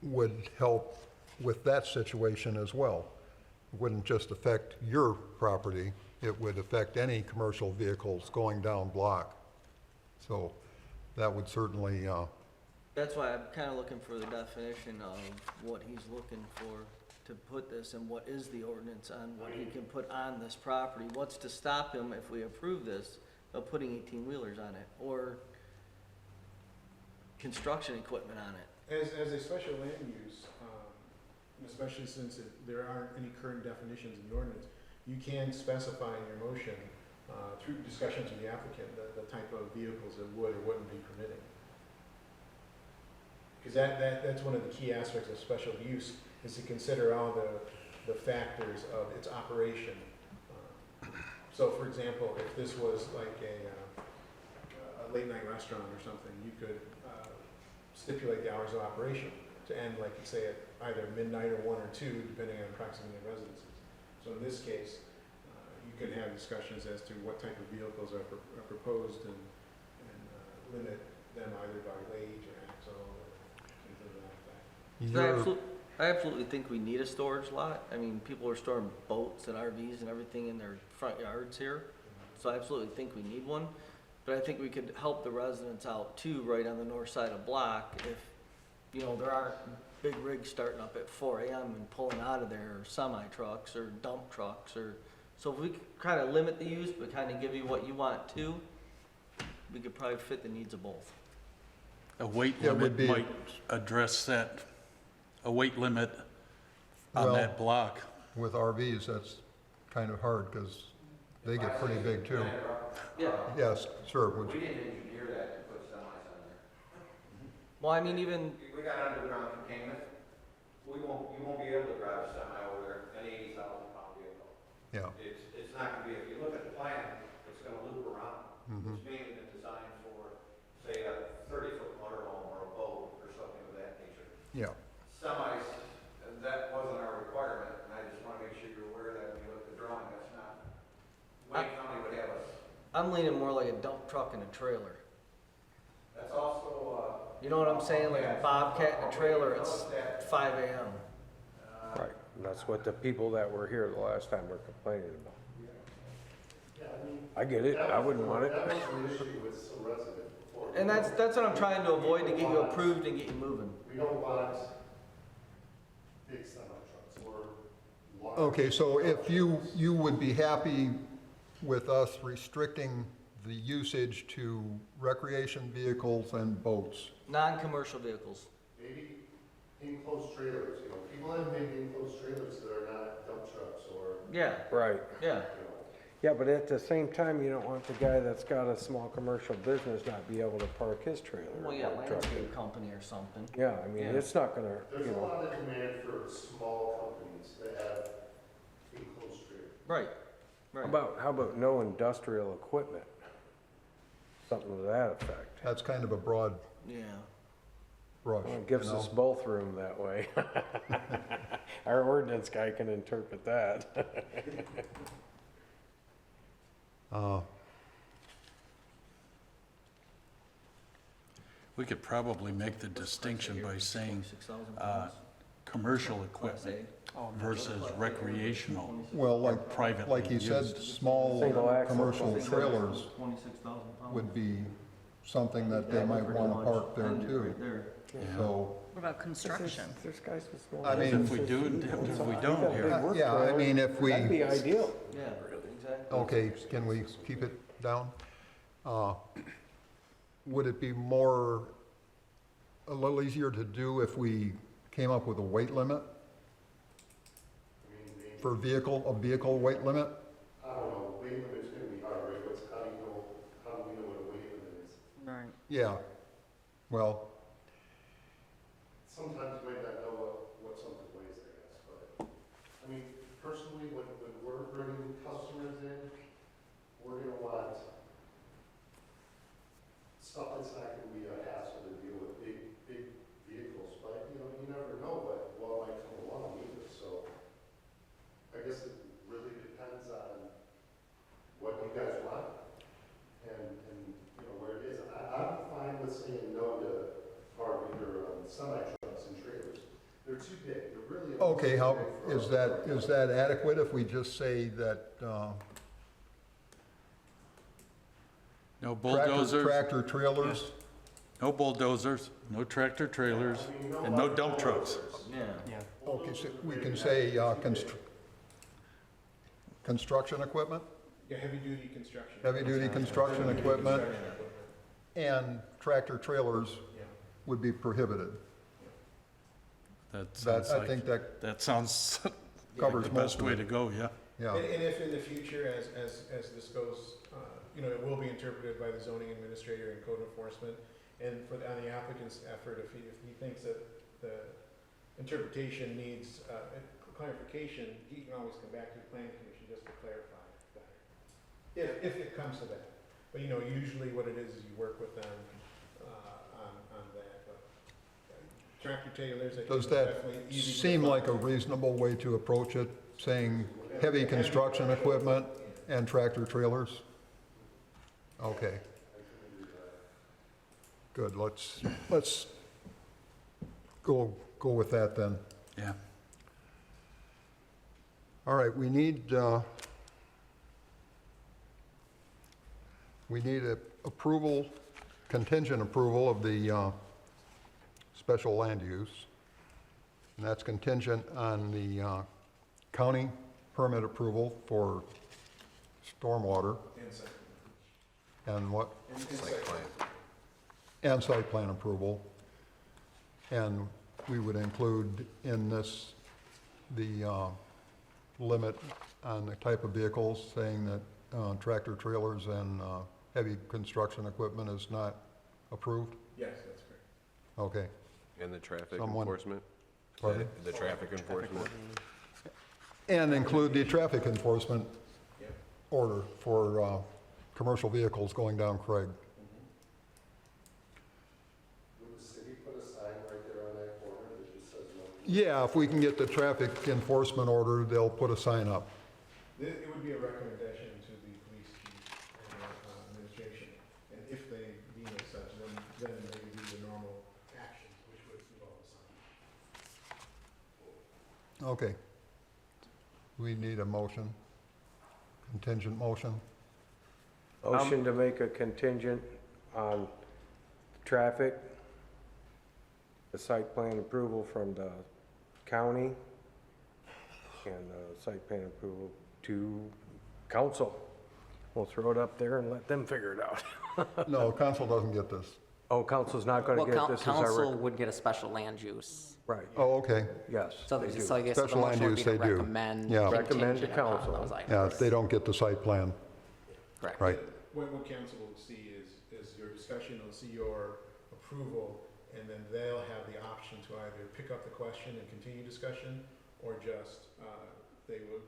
would help with that situation as well. It wouldn't just affect your property, it would affect any commercial vehicles going down block. So that would certainly, That's why I'm kind of looking for the definition of what he's looking for to put this, and what is the ordinance on what he can put on this property. What's to stop him, if we approve this, of putting 18-wheelers on it, or construction equipment on it? As a special land use, especially since there aren't any current definitions in the ordinance, you can specify in your motion, through discussions with the applicant, the type of vehicles that would or wouldn't be permitted. Because that's one of the key aspects of special use, is to consider all the factors of its operation. So for example, if this was like a late night restaurant or something, you could stipulate the hours of operation to end, like you say, at either midnight or 1 or 2, depending on proximity of residences. So in this case, you can have discussions as to what type of vehicles are proposed, and limit them either by wage or axle or something like that. I absolutely think we need a storage lot. I mean, people are storing boats and RVs and everything in their front yards here. So I absolutely think we need one. But I think we could help the residents out too, right on the north side of Block, if, you know, there aren't big rigs starting up at 4 a.m. and pulling out of there, or semi-trucks or dump trucks, or, so if we could kind of limit the use, but kind of give you what you want too, we could probably fit the needs of both. A weight Yeah, it would limit be- might address that, a weight limit on Well- that block. with RVs, that's kind of hard because they get pretty big too. Yeah. Yes, sir, would you? didn't engineer that to put semis on there. Well, I mean, even, We got underground containment. You won't be able to drive a semi over there, an 80,000-pound vehicle. Yeah. It's not gonna be, if you look at the plan, it's gonna loop around. Mhm. It's mainly been designed for, say, a 30-foot motorhome or a boat or something of that nature. Yeah. Semis, that wasn't our requirement, and I just wanna make sure you're aware that when you look at the drawing, that's not, Wayne County would have us. I'm leaning more like a dump truck and a trailer. That's also, You know what I'm saying? Like a Bobcat and a trailer at 5 a.m. Right, and that's what the people that were here the last time were complaining about. I get it, I wouldn't want it. That was an issue with some residents before. And that's what I'm trying to avoid, to get you approved and get you moving. We don't want big semi trucks or large. Okay, so if you would be happy with us restricting the usage to recreation vehicles and boats? Non-commercial vehicles. Maybe enclosed trailers, you know, people have maybe enclosed trailers that are not dump trucks or, Yeah, Right. yeah. you know. Yeah, but at the same time, you don't want the guy that's got a small commercial business not be able to park his trailer. Well, yeah, or truck. landscape company or something. Yeah, I mean, Yeah. it's not gonna, There's you a know, lot of demand for small companies that have enclosed trailers. Right, right. how about no industrial equipment? Something to that effect. That's kind of a broad Yeah. brush. Well, it gives you know? us both room that way. Our ordinance guy can interpret that. We could probably make the distinction by saying, 26,000 commercial equipment versus recreational. Well, like, privately like you said, used. small Single axle. commercial trailers 26,000 pounds. would be something that they might want to park there too. So, What about construction? There's guys with small. I mean- If we do, if we don't here. yeah, I mean, if we. That'd be ideal. Yeah, exactly. Okay, can we keep it down? Would it be a little easier to do if we came up with a weight limit for a vehicle weight limit? I don't know, weight limit's gonna be hard, right? How do we know what a weight limit is? Right. Yeah, well, Sometimes you might not know what something weighs, I guess, but, I mean, personally, when we're bringing customers in, we're gonna want stuff that's not gonna be a hassle to deal with, big vehicles, but, you know, you never know what might come along either, so I guess it really depends on Okay, how, is that adequate if we just say that, No bulldozers, tractor trailers? no bulldozers, no tractor trailers, and no dump trucks. Yeah. Okay, so we can say, construction equipment, Yeah, heavy-duty construction. heavy-duty construction equipment, and tractor trailers would be prohibited. That sounds I think that sounds covers the most best of way it. to go, yeah. Yeah, And if in the future, as this goes, it will be interpreted by the zoning administrator and code enforcement. And on the applicant's effort, if he thinks that the interpretation needs clarification, he can always come back to the planning commission just to clarify that. If it comes to that. But, usually what it is you work with them on that. But tractor trailers, I think, does is that definitely easy to seem like a define. reasonable way to approach it, saying heavy construction equipment and tractor trailers? Okay. Good, let's go with that then. Yeah. All right, we need a approval, contingent approval of the special land use. And that's contingent on the county permit approval for stormwater and what? And site plan approval. And we would include in this the limit on the type of vehicles, saying that tractor trailers and heavy construction equipment is not approved? Yes, that's correct. Okay. And the traffic Someone- enforcement? Pardon? The traffic enforcement? And include the traffic enforcement Yep. order for commercial vehicles going down Craig. Would the city put a sign right there on that corner that just says no? Yeah, if we can get the traffic enforcement order, they'll put a sign up. It would be a recommendation to the police chief and administration, and if they deem it such, then they would do the normal actions, which would involve a sign. Okay. We need a motion, contingent motion. Motion to make a contingent on traffic, the site plan approval from the county, and site plan approval to council. We'll throw it up there and let them figure it out. No, council doesn't get this. Oh, council's not gonna Well, get this as our... council would get a special land use. Right, Oh, okay. yes, So they there's, do. so I guess the Special land motion would be use, to they do. recommend. Yeah. Recommend to contingent upon council. those Yeah, items. if they don't get the site plan, Correct. right. What council will see is your discussion, will see your approval, and then they'll have the option to either pick up the question and continue discussion, or just, they would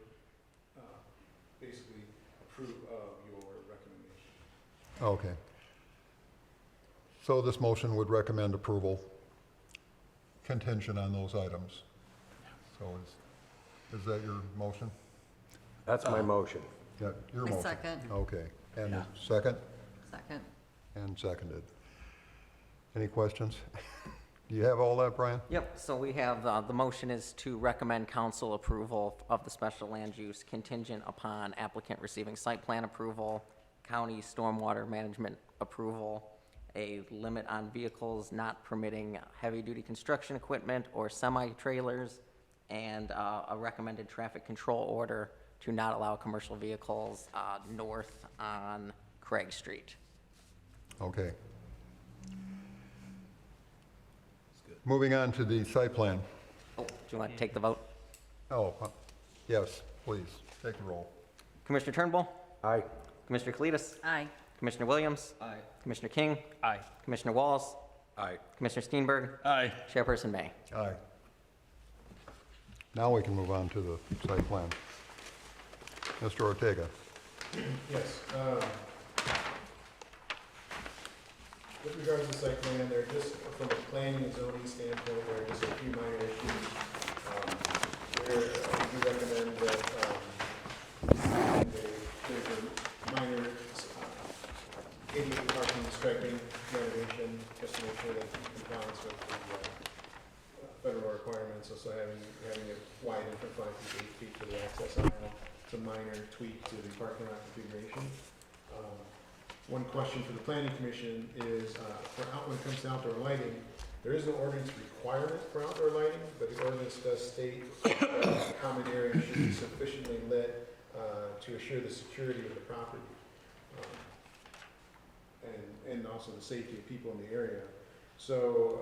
basically approve of your recommendation. Okay. So this motion would recommend approval contingent on those items. So is that your motion? That's my motion. Yeah, your I motion. second. Okay, and second? Second. And seconded. Any questions? Do you have all that, Brian? Yep, so we have, the motion is to recommend council approval of the special land use contingent upon applicant receiving site plan approval, county stormwater management approval, a limit on vehicles not permitting heavy-duty construction equipment or semi-trailers, and a recommended traffic control order to not allow commercial vehicles north on Craig Street. Okay. Moving on to the site plan. Oh, do you want to take the vote? Oh, yes, please, take the roll. Commissioner Turnbull? Aye. Commissioner Kalidas? Aye. Commissioner Williams? Aye. Commissioner King? Aye. Commissioner Walls? Aye. Commissioner Steenberg? Aye. Chairperson May? Aye. Now we can move on to the site plan. Mr. Ortega. Yes, with regards to the site plan, there are just, from a planning and zoning standpoint, there are just a few minor issues. Where we recommend that, there's a minor, ADA parking striping renovation, just to make sure that it complies with the, federal requirements, so having it widened from 5 feet to 8 feet for the access aisle. It's a minor tweak to the parking lot configuration. One question for the planning commission is, when it comes to outdoor lighting, there is no ordinance requirement for outdoor lighting, but the ordinance does state that common areas should be sufficiently lit to assure the security of the property, and also the safety of people in the area. So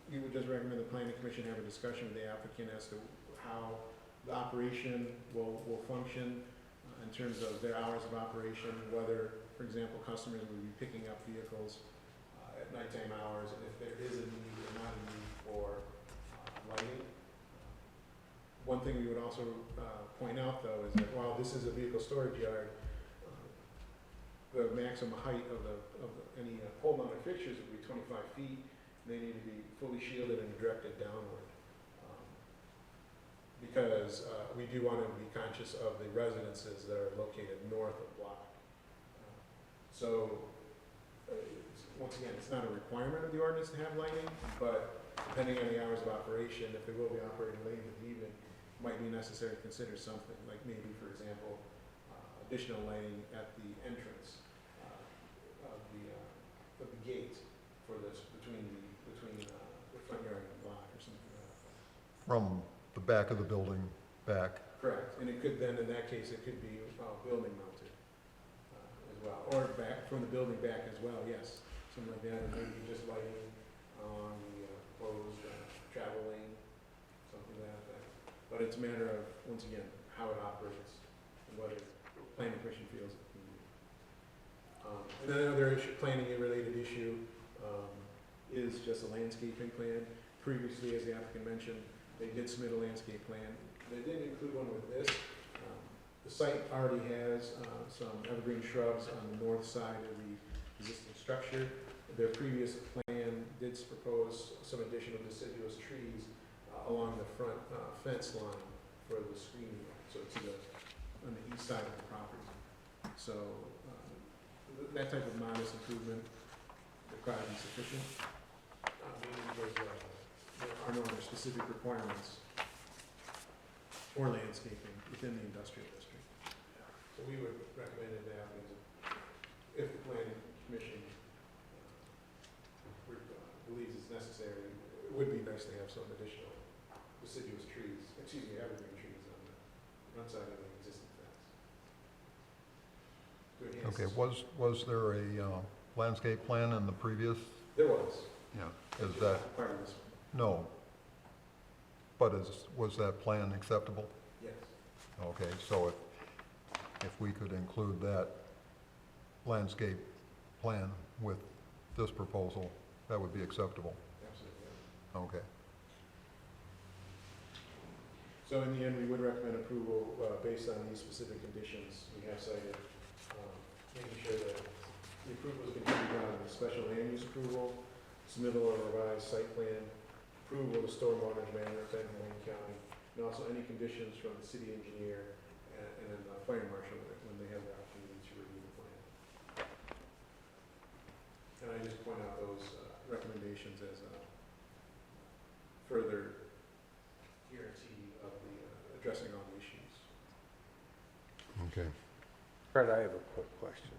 we would just recommend the planning commission have a discussion with the applicant as to how the operation will function in terms of their hours of operation, whether, for example, customers will be picking up vehicles at nighttime hours, and if there is a need or not a need for lighting. One thing we would also point out, though, is that while this is a vehicle storage yard, the maximum height of any pole-mounted fixtures would be 25 feet. They need to be fully shielded and directed downward. Because we do want to be conscious of the residences that are located north of block. Once again, it's not a requirement of the ordinance to have lighting, but depending on the hours of operation, if they will be operating late in the evening, it might be necessary to consider something, like maybe, for example, additional lighting at the entrance of the gate for this, between the front yard and the block or something like that. From the back of the building back. Correct, and it could then, in that case, it could be building mounted as well, or back, from the building back as well, yes, something like that, and maybe just lighting on the proposed travel lane, something like that. But it's a matter of, once again, how it operates and whether the planning commission feels it can be. And then another issue, planning-related issue, is just a landscaping plan. Previously, as the applicant mentioned, they did submit a landscape plan. They didn't include one with this. The site already has some evergreen shrubs on the north side of the existing structure. Their previous plan did propose some additional deciduous trees along the front fence line for the screening, so it's on the east side of the property. So that type of modest improvement would probably be sufficient. Because there are no other specific requirements for landscaping within the industrial district. So we would recommend it that if the planning commission believes it's necessary, it would be nice to have some additional deciduous trees, evergreen trees on the front side of the existing fence. To enhance Okay, this. was there a landscape plan in the previous? There was. Yeah, is that, Part of this, no. But was that plan acceptable? yes. Okay, so if we could include that landscape plan with this proposal, that would be acceptable. Absolutely. Okay. So in the end, we would recommend approval based on these specific conditions we have cited, making sure that the approval is contingent on the special land use approval, submittal of a revised site plan, approval of the stormwater management plan in Wayne County, and also any conditions from the city engineer and then the fire marshal when they have the opportunity to review the plan. And I just point out those recommendations as a further guarantee of the addressing all the issues. Okay. Fred, I have a quick question.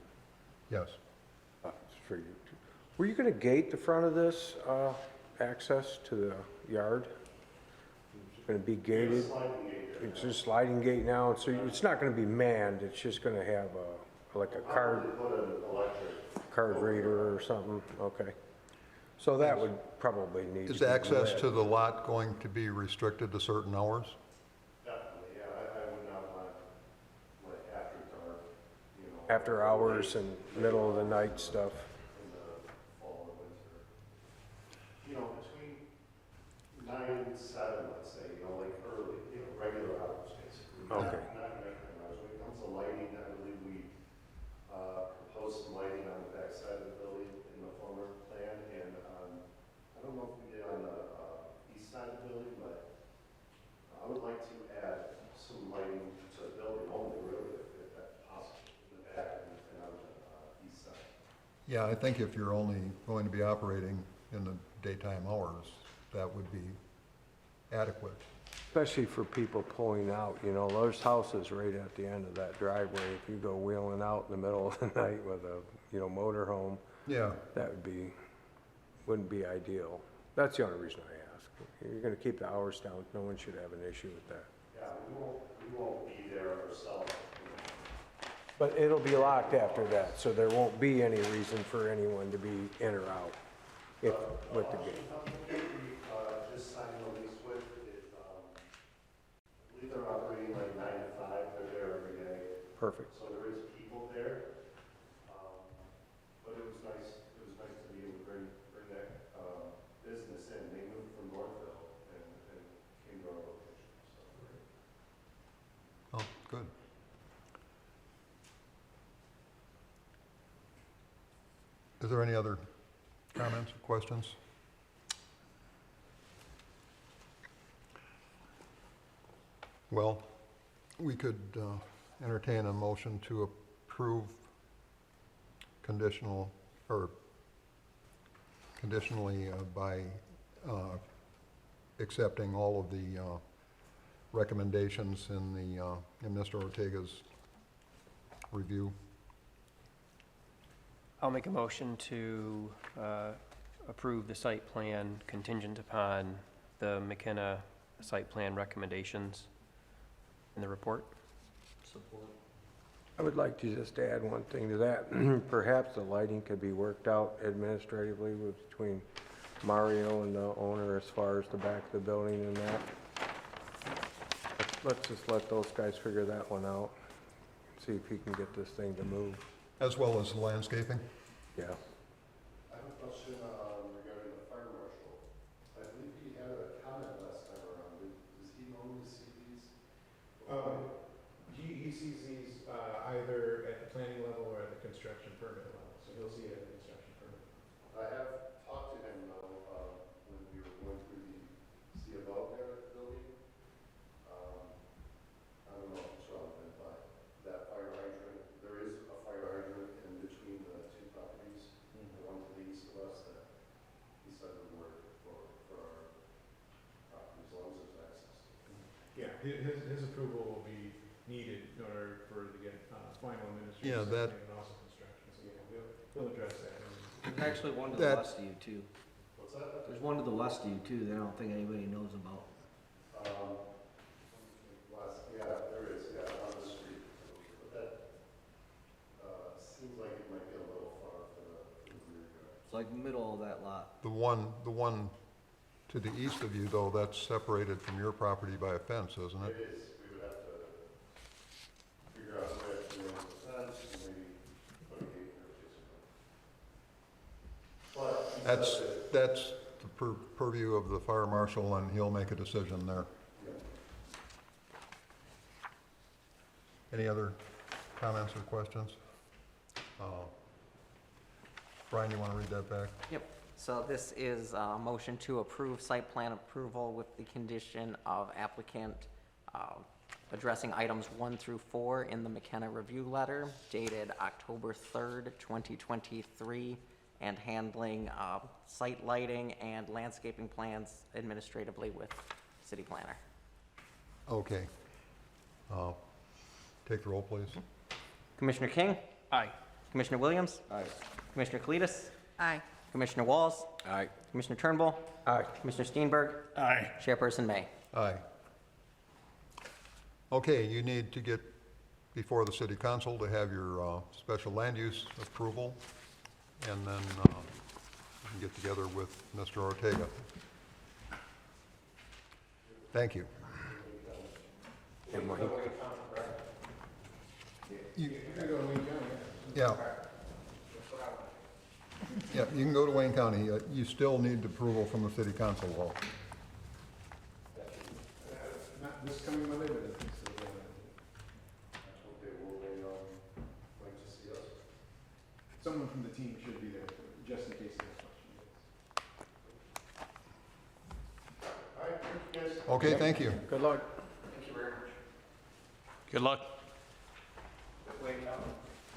Yes. It's for you too. Were you gonna gate the front of this, access to the yard? It's gonna be gated? It's just sliding gate now, so it's not gonna be manned, it's just gonna have like a card reader or something, okay. So that would probably need to be Is access lit. to the lot going to be restricted to certain hours? Definitely, yeah, I would not want, like, after dark, After hours and middle of the night stuff? in the fall or winter. Between 9 and 7, let's say, like early, regular hours, basically. Okay. Not nighttime hours. When it comes to lighting, I believe we proposed some lighting on the back side of the building in the former plan, and I don't know if we did on the east side of the building, but I would like to add some lighting to the building only, really, if that's possible, in the back and on the east side. Yeah, I think if you're only going to be operating in the daytime hours, that would be adequate. Especially for people pulling out, you know, there's houses right at the end of that driveway. If you go wheeling out in the middle of the night with a, you know, motor home, Yeah, that wouldn't be ideal. That's the only reason I ask. You're gonna keep the hours down, no one should have an issue with that. Yeah, we won't be there ourselves. But it'll be locked after that, so there won't be any reason for anyone to be in or out if, with the gate. Just signed a lease with, I believe they're operating like 9 to 5, they're there every day. Perfect. So there is people there. But it was nice to be able to bring that, business in. They moved from Northville and came to our location, so. oh, good. Is there any other comments or questions? Well, we could entertain a motion to approve conditionally by accepting all of the recommendations in Mr. Ortega's review. I'll make a motion to approve the site plan contingent upon the McKenna site plan recommendations in the report. Support. I would like to just add one thing to that. Perhaps the lighting could be worked out administratively between Mario and the owner as far as the back of the building and that. Let's just let those guys figure that one out. See if he can get this thing to move. As well as landscaping? Yeah. I have a question regarding the fire marshal. I believe he had a comment last time around. Does he normally see these? He sees these either at the planning level or at the construction permit level, so he'll see it at the construction permit. I have talked to him though, when we were going through the see above there at the building. I don't know if it's relevant, but that fire hydrant, there is a fire hydrant in between the two properties, the one to the east of us that he said would work for our property as long as there's access. Yeah, his approval will be needed in order for to get final administration. Yeah, that- And also construction, so yeah, we'll address that. There's actually one to the That- west of you too. What's that? There's one to the west of you too that I don't think anybody knows about. Yeah, there is, yeah, on the street. But that, seems like it might be a little far for the rear yard. It's like middle of that lot. The one to the east of you, though, that's separated from your property by a fence, isn't It it? is, we would have to figure out where to move the fence and maybe put a gate there or something. But he said That's the purview of the fire marshal, and he'll make a decision there. Any other comments or questions? Brian, you want to read that back? Yep. So this is a motion to approve site plan approval with the condition of applicant addressing items 1 through 4 in the McKenna review letter dated October 3rd, 2023, and handling site lighting and landscaping plans administratively with city planner. Okay. Take the roll, please. Commissioner King? Aye. Commissioner Williams? Aye. Commissioner Cletus? Aye. Commissioner Walls? Aye. Commissioner Turnbull? Aye. Commissioner Steenberg? Aye. Chairperson May? Aye. Okay, you need to get before the city council to have your special land use approval, and then you can get together with Mr. Ortega. Thank you. Yeah. Yeah, you can go to Wayne County. You still need approval from the city council, though. Not this coming Monday, but it's Okay, will they, like to see us? someone from the team should be there, just in case there's questions. All right, thank you guys. Okay, thank you. Good luck. Thank you very much. Good luck.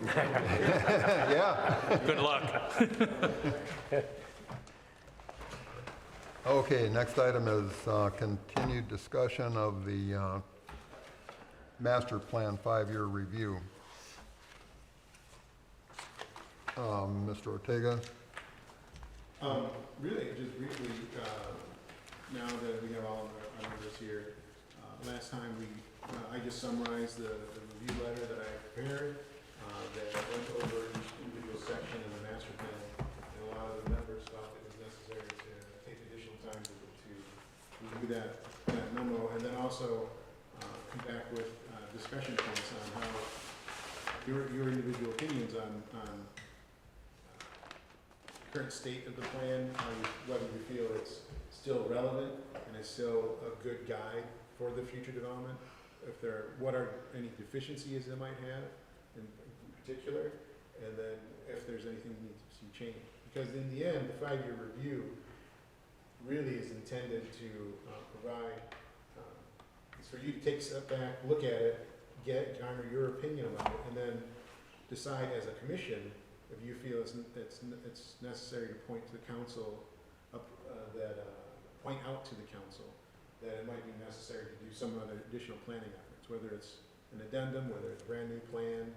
Yeah. Good luck. Okay, next item is continued discussion of the master plan 5-year review. Mr. Ortega? Really, just briefly, now that we have all of our members here, last time I just summarized the review letter that I prepared, that went over each individual section in the master plan, and a lot of the members thought it was necessary to take additional time to review that memo, and then also come back with discussion points on how your individual opinions on current state of the plan, whether you feel it's still relevant and is still a good guide for the future development, what are any deficiencies it might have in particular, and then if there's anything that needs to see changed. Because in the end, the 5-year review really is intended to provide, it's for you to take a step back, look at it, garner your opinion about it, and then decide as a commission if you feel it's necessary to point to the council, point out to the council that it might be necessary to do some other additional planning efforts, whether it's an addendum, whether it's a brand new plan,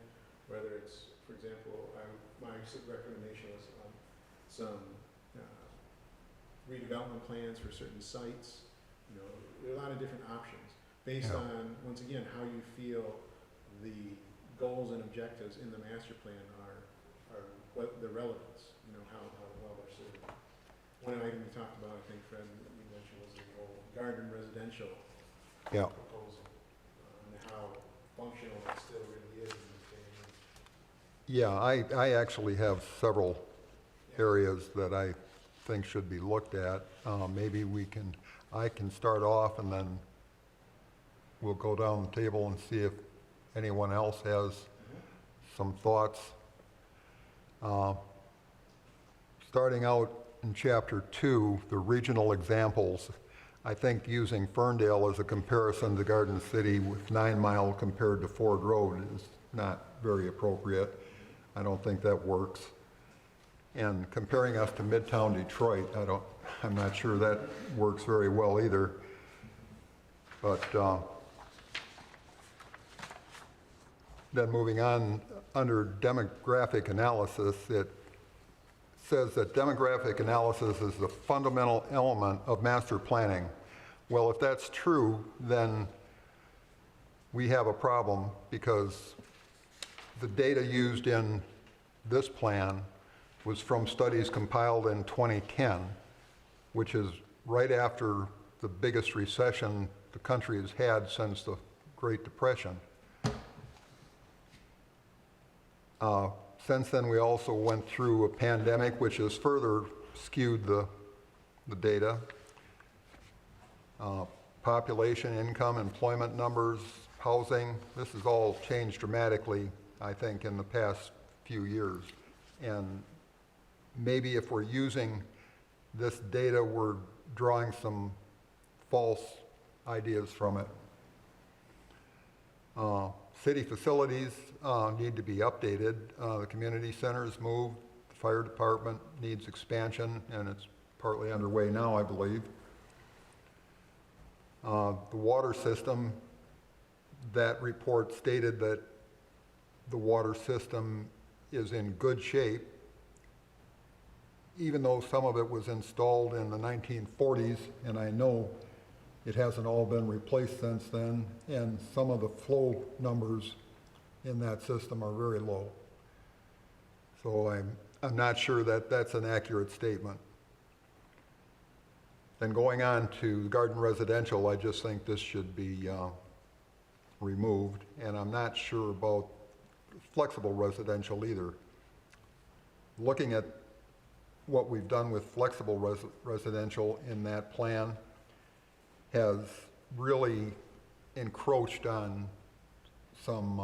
whether it's, for example, my recommendation was some redevelopment plans for certain sites. There are a lot of different options based on, once again, how you feel the goals and objectives in the master plan are what the relevance, how well they're served. One item we talked about, I think, Fred, you mentioned, was the whole garden residential proposal, and how functional it still really is in this day and age. Yeah, I actually have several areas that I think should be looked at. Maybe I can start off and then we'll go down the table and see if anyone else has some thoughts. Starting out in Chapter 2, the regional examples, I think using Ferndale as a comparison to Garden City with 9 Mile compared to Ford Road is not very appropriate. I don't think that works. And comparing us to Midtown Detroit, I'm not sure that works very well either. But then moving on, under demographic analysis, it says that demographic analysis is the fundamental element of master planning. Well, if that's true, then we have a problem, because the data used in this plan was from studies compiled in 2010, which is right after the biggest recession the country has had since the Great Depression. Since then, we also went through a pandemic, which has further skewed the data. Population, income, employment numbers, housing, this has all changed dramatically, I think, in the past few years. And maybe if we're using this data, we're drawing some false ideas from it. City facilities need to be updated. The community center's moved, the fire department needs expansion, and it's partly underway now, I believe. The water system, that report stated that the water system is in good shape, even though some of it was installed in the 1940s, and I know it hasn't all been replaced since then, and some of the flow numbers in that system are very low. So I'm not sure that that's an accurate statement. Then going on to garden residential, I just think this should be removed, and I'm not sure about flexible residential either. Looking at what we've done with flexible residential in that plan has really encroached on some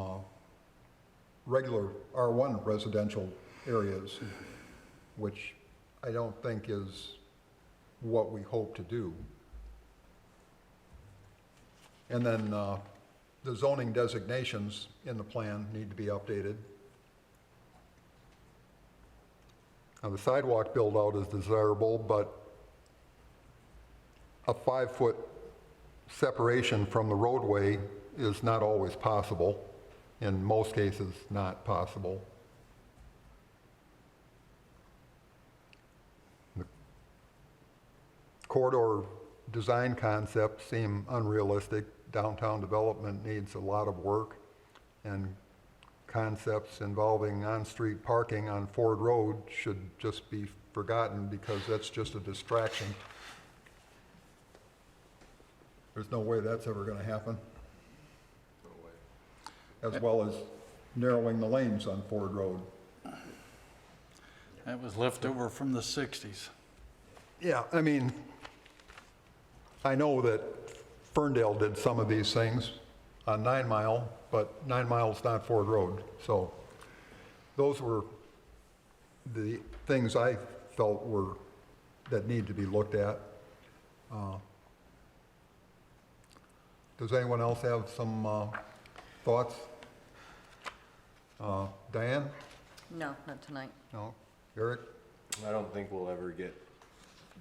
regular R1 residential areas, which I don't think is what we hope to do. And then the zoning designations in the plan need to be updated. Now, the sidewalk build-out is desirable, but a 5-foot separation from the roadway is not always possible, in most cases not possible. The corridor design concepts seem unrealistic. Downtown development needs a lot of work, and concepts involving on-street parking on Ford Road should just be forgotten because that's just a distraction. There's no way that's ever going to happen. As well as narrowing the lanes on Ford Road. That was left over from the 60s. Yeah, I mean, I know that Ferndale did some of these things on 9 Mile, but 9 Mile's not Ford Road. So those were the things I felt that need to be looked at. Does anyone else have some thoughts? Diane? No, not tonight. No? Eric? I don't think we'll ever get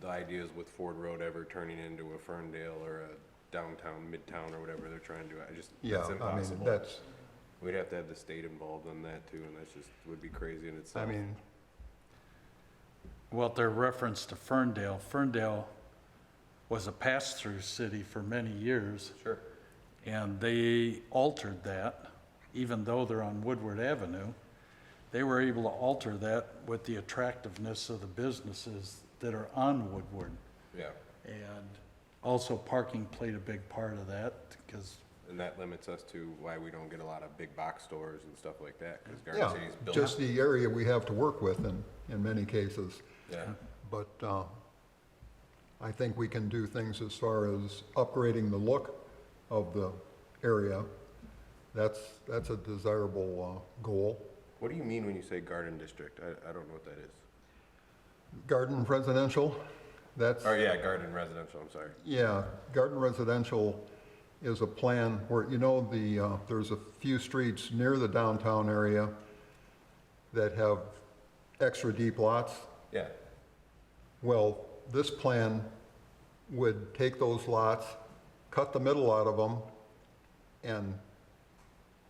the ideas with Ford Road ever turning into a Ferndale or a downtown, midtown, or whatever they're trying to do. Yeah, it's I mean, impossible. that's, We'd have to have the state involved in that too, and that's just, would be crazy in itself. I mean, Well, their reference to Ferndale, Ferndale was a pass-through city for many years. Sure. And they altered that, even though they're on Woodward Avenue. They were able to alter that with the attractiveness of the businesses that are on Woodward. Yeah, And also parking played a big part of that, because and that limits us to why we don't get a lot of big box stores and stuff like that, because yeah, Garden City's built. just the area we have to work with in many cases. Yeah, But I think we can do things as far as upgrading the look of the area. That's a desirable goal. what do you mean when you say garden district? I don't know what that is. Garden residential, that's, Oh, yeah, garden residential, I'm sorry. yeah, garden residential is a plan where, you know, there's a few streets near the downtown area that have extra deep lots. Yeah, Well, this plan would take those lots, cut the middle out of them, and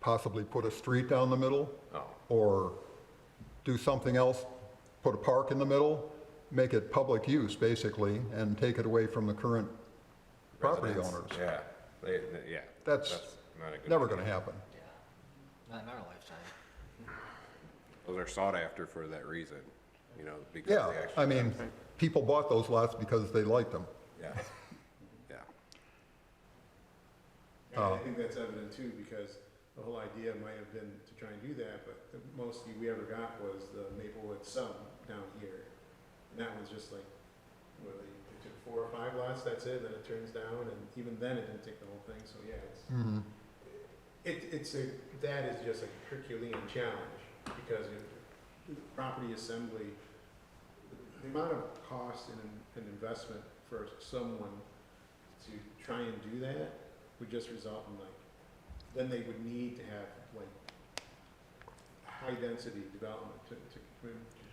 possibly put a street down the middle, oh, or do something else, put a park in the middle, make it public use, basically, and take it away from the current property residents. owners. Yeah, yeah. That's not a good never idea. going to happen. Not in our lifetime. Those are sought after for that reason, you know, because Yeah, they actually. I mean, people bought those lots because they liked them. Yeah, yeah. And I think that's evident too, because the whole idea might have been to try and do that, but the most we ever got was the Maplewood sub down here. And that was just like, what, they took 4 or 5 lots, that's it, then it turns down, and even then it didn't take the whole thing, so yeah, Mhm. that is just a Herculean challenge, because property assembly, the amount of cost and investment for someone to try and do that would just result in then they would need to have high-density development to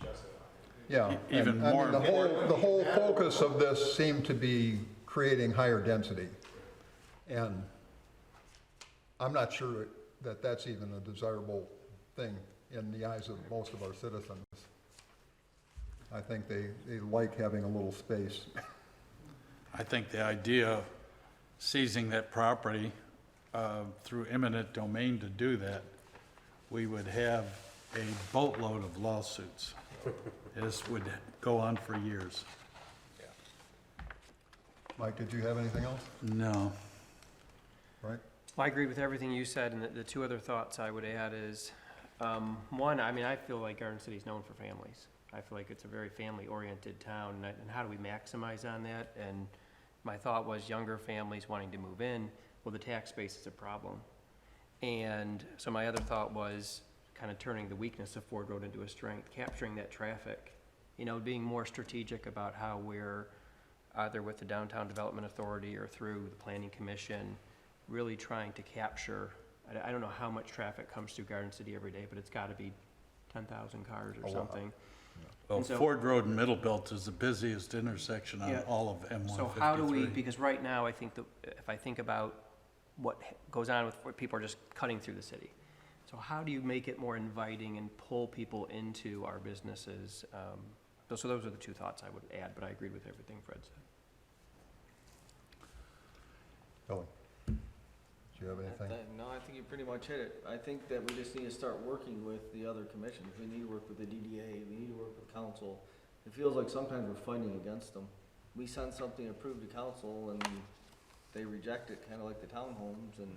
justify it. Yeah. Even and, I more mean, the whole focus of this seemed to be creating higher density. And I'm not sure that that's even a desirable thing in the eyes of most of our citizens. I think they like having a little space. I think the idea of seizing that property through eminent domain to do that, we would have a boatload of lawsuits. This would go on for years. Mike, did you have anything else? No. Right? Well, I agree with everything you said, and the two other thoughts I would add is, one, I mean, I feel like Garden City is known for families. I feel like it's a very family-oriented town, and how do we maximize on that? And my thought was younger families wanting to move in, well, the tax base is a problem. And so my other thought was kind of turning the weakness of Ford Road into a strength, capturing that traffic, you know, being more strategic about how we're, either with the Downtown Development Authority or through the Planning Commission, really trying to capture, I don't know how much traffic comes through Garden City every day, but it's got to be 10,000 cars or A lot. something. Well, And so- Ford Road and Middlebelt is the busiest intersection on Yeah. all of M153. So how do we, because right now, I think that, if I think about what goes on with, where people are just cutting through the city. So how do you make it more inviting and pull people into our businesses? So those are the two thoughts I would add, but I agreed with everything Fred said. Kelly, do you have anything? No, I think you pretty much hit it. I think that we just need to start working with the other commissions. We need to work with the DDA, we need to work with council. It feels like sometimes we're fighting against them. We send something approved to council and they reject it, kinda like the townhomes, and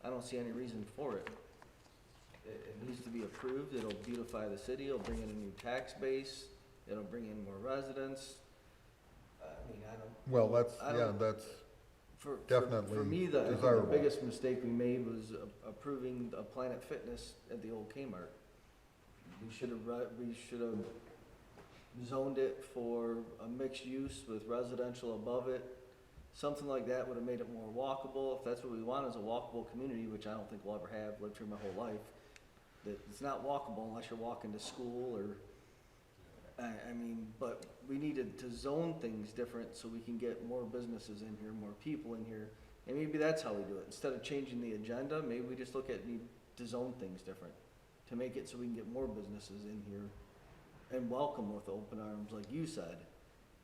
I don't see any reason for it. It needs to be approved, it'll beautify the city, it'll bring in a new tax base, it'll bring in more residents. I mean, I don't. Well, that's, I yeah, don't- that's For definitely me, I think the desirable. biggest mistake we made was approving a Planet Fitness at the old Kmart. We should have zoned it for a mixed use with residential above it. Something like that would have made it more walkable, if that's what we want, is a walkable community, which I don't think we'll ever have, lived here my whole life. That it's not walkable unless you're walking to school or, I mean, but we needed to zone things different so we can get more businesses in here, more people in here. And maybe that's how we do it. Instead of changing the agenda, maybe we just look at need to zone things different. To make it so we can get more businesses in here and welcome with open arms, like you said,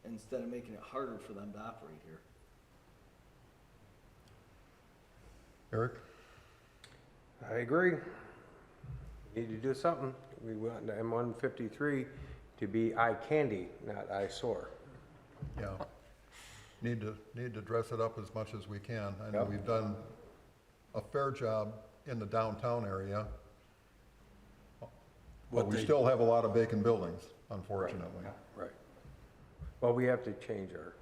instead of making it harder for them to operate here. Eric? I agree. Need to do something. We want the M153 to be eye candy, not eyesore. Yeah. Need to dress it up as much as we can. I know Yep. we've done a fair job in the downtown area, but What we they- still have a lot of vacant buildings, unfortunately. Right. Well, we have to change our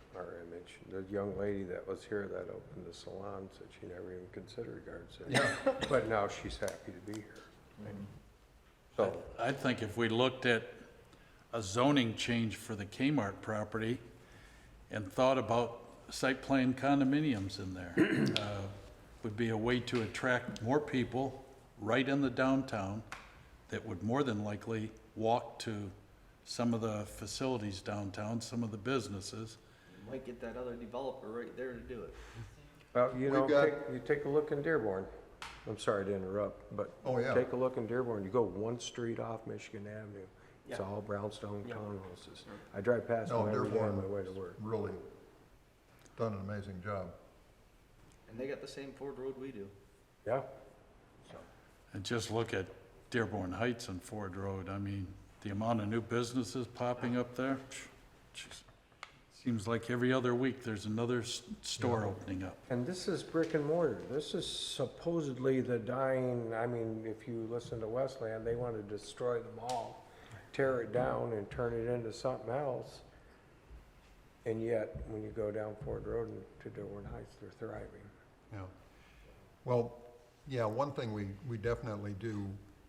image. The young lady that was here that opened the salon said she never even considered yard sale. Yeah. But now she's happy to be here. So, I think if we looked at a zoning change for the Kmart property and thought about site plan condominiums in there, would be a way to attract more people right in the downtown that would more than likely walk to some of the facilities downtown, some of the businesses. You might get that other developer right there to do it. well, you know, We've got- you take a look in Dearborn. I'm sorry to interrupt, but Oh, yeah. take a look in Dearborn. You go one street off Michigan Avenue. It's Yeah. all brownstone Yeah. townhouses. I drive past No, them every day on Dearborn my way to work. really done an amazing job. And they got the same Ford Road we do. Yeah. And just look at Dearborn Heights and Ford Road. I mean, the amount of new businesses popping up there, jeez. Seems like every other week there's another store opening up. And this is brick and mortar. This is supposedly the dying, I mean, if you listen to Westland, they want to destroy them all, tear it down and turn it into something else. And yet, when you go down Ford Road and to Dearborn Heights, they're thriving. Yeah. Well, yeah, one thing we definitely do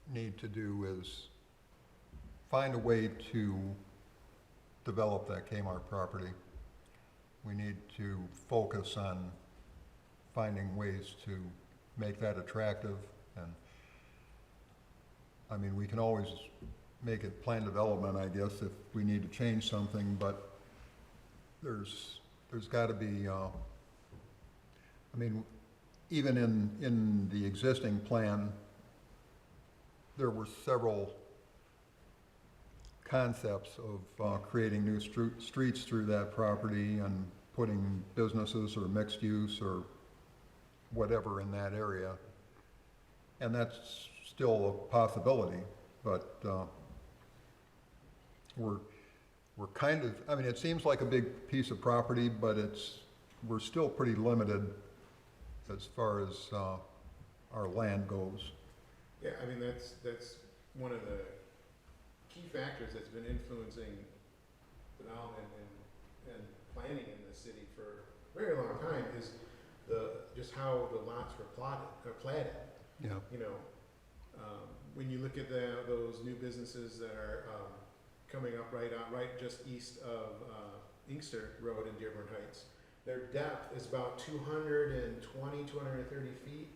need to do is find a way to develop that Kmart property. We need to focus on finding ways to make that attractive. And, I mean, we can always make it plan development, I guess, if we need to change something, but there's got to be, I mean, even in the existing plan, there were several concepts of creating new streets through that property and putting businesses or mixed use or whatever in that area. And that's still a possibility, but we're kind of, I mean, it seems like a big piece of property, but we're still pretty limited as far as our land goes. Yeah, I mean, that's one of the key factors that's been influencing development and planning in the city for a very long time is just how the lots were platted. Yeah. You know, when you look at those new businesses that are coming up right just east of Inkster Road in Dearborn Heights, their depth is about 220, 230 feet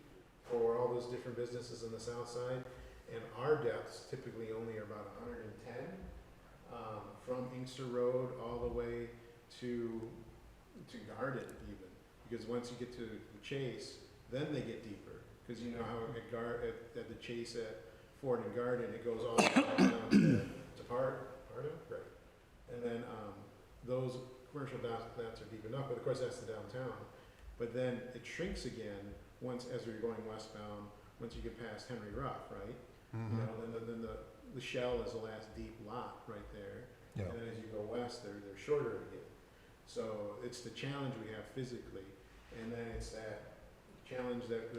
for all those different businesses on the south side, and our depths typically only are about 110. from Inkster Road all the way to Garden even. Because once you get to the Chase, then they get deeper. Because you know how at the Chase at Ford and Garden, it goes all the way down to Pardo? Right. And then those commercial dots are deep enough, but of course that's the downtown. But then it shrinks again once, as you're going westbound, once you get past Henry Ruff, right? You know, then the Shell is the last deep lot right there. Yeah. And then as you go west, they're shorter again. So it's the challenge we have physically, and then it's that challenge that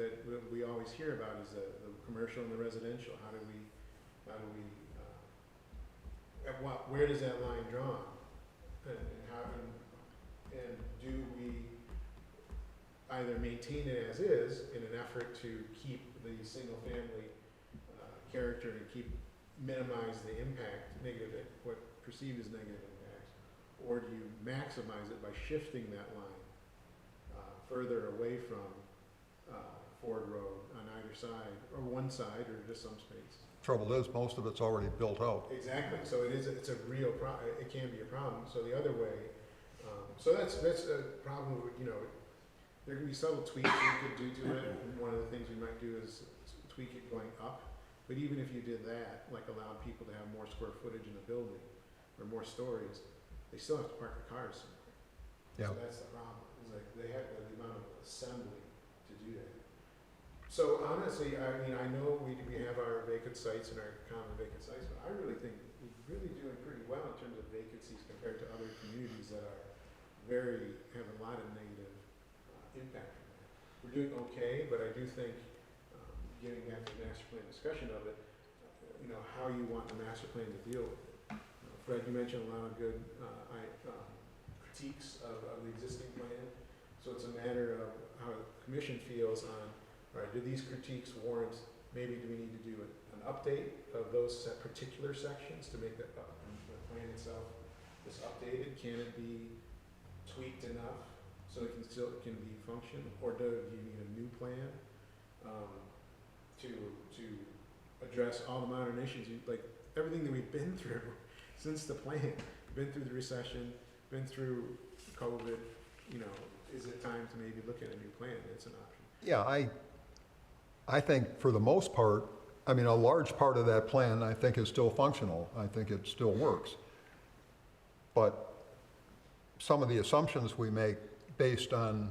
we always hear about is the commercial and the residential. How do we where does that line draw? And do we either maintain it as is in an effort to keep the single family character and minimize the impact, what perceived as negative impacts, or do you maximize it by shifting that line further away from Ford Road on either side, or one side, or just some space? Trouble is, most of it's already built out. Exactly. So it's a real it can be a problem. So the other way, so that's a problem. You know, there can be subtle tweaks you could do to it. And one of the things we might do is tweak it going up. But even if you did that, like allowed people to have more square footage in a building or more stories, they still have to park their cars somewhere. Yeah. So that's the problem. It's like they have the amount of assembly to do that. So honestly, I mean, I know we have our vacant sites and our common vacant sites, but I really think we're really doing pretty well in terms of vacancies compared to other communities that are have a lot of negative impact from that. We're doing okay, but I do think, getting back to the master plan discussion of it, you know, how you want the master plan to deal with it. Fred, you mentioned a lot of good critiques of the existing plan. So it's a matter of how the commission feels on, all right, do these critiques warrant, maybe do we need to do an update of those particular sections to make the plan itself is updated? Can it be tweaked enough so it can be function, or do you need a new plan to address all the modern issues, like everything that we've been through since the plan, been through the recession, been through COVID, you know, is it time to maybe look at a new plan? It's an option. Yeah, I think for the most part, I mean, a large part of that plan, I think, is still functional. I think it still works. But some of the assumptions we make based on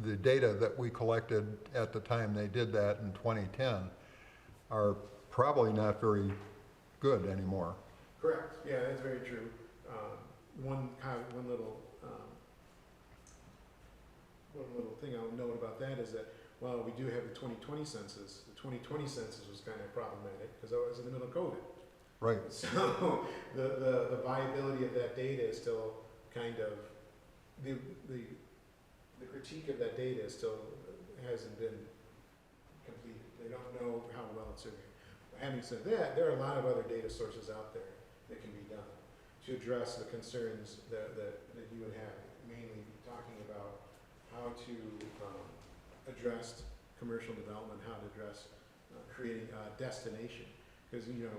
the data that we collected at the time they did that in 2010 are probably not very good anymore. Correct. Yeah, that's very true. One little thing I'll note about that is that while we do have the 2020 census, the 2020 census was kind of problematic because it was in the middle of COVID. Right. So the viability of that data is still kind of, the critique of that data still hasn't been completed. They don't know how well it's serving. Having said that, there are a lot of other data sources out there that can be done to address the concerns that you would have, mainly talking about how to address commercial development, how to address creating a destination. Because, you know,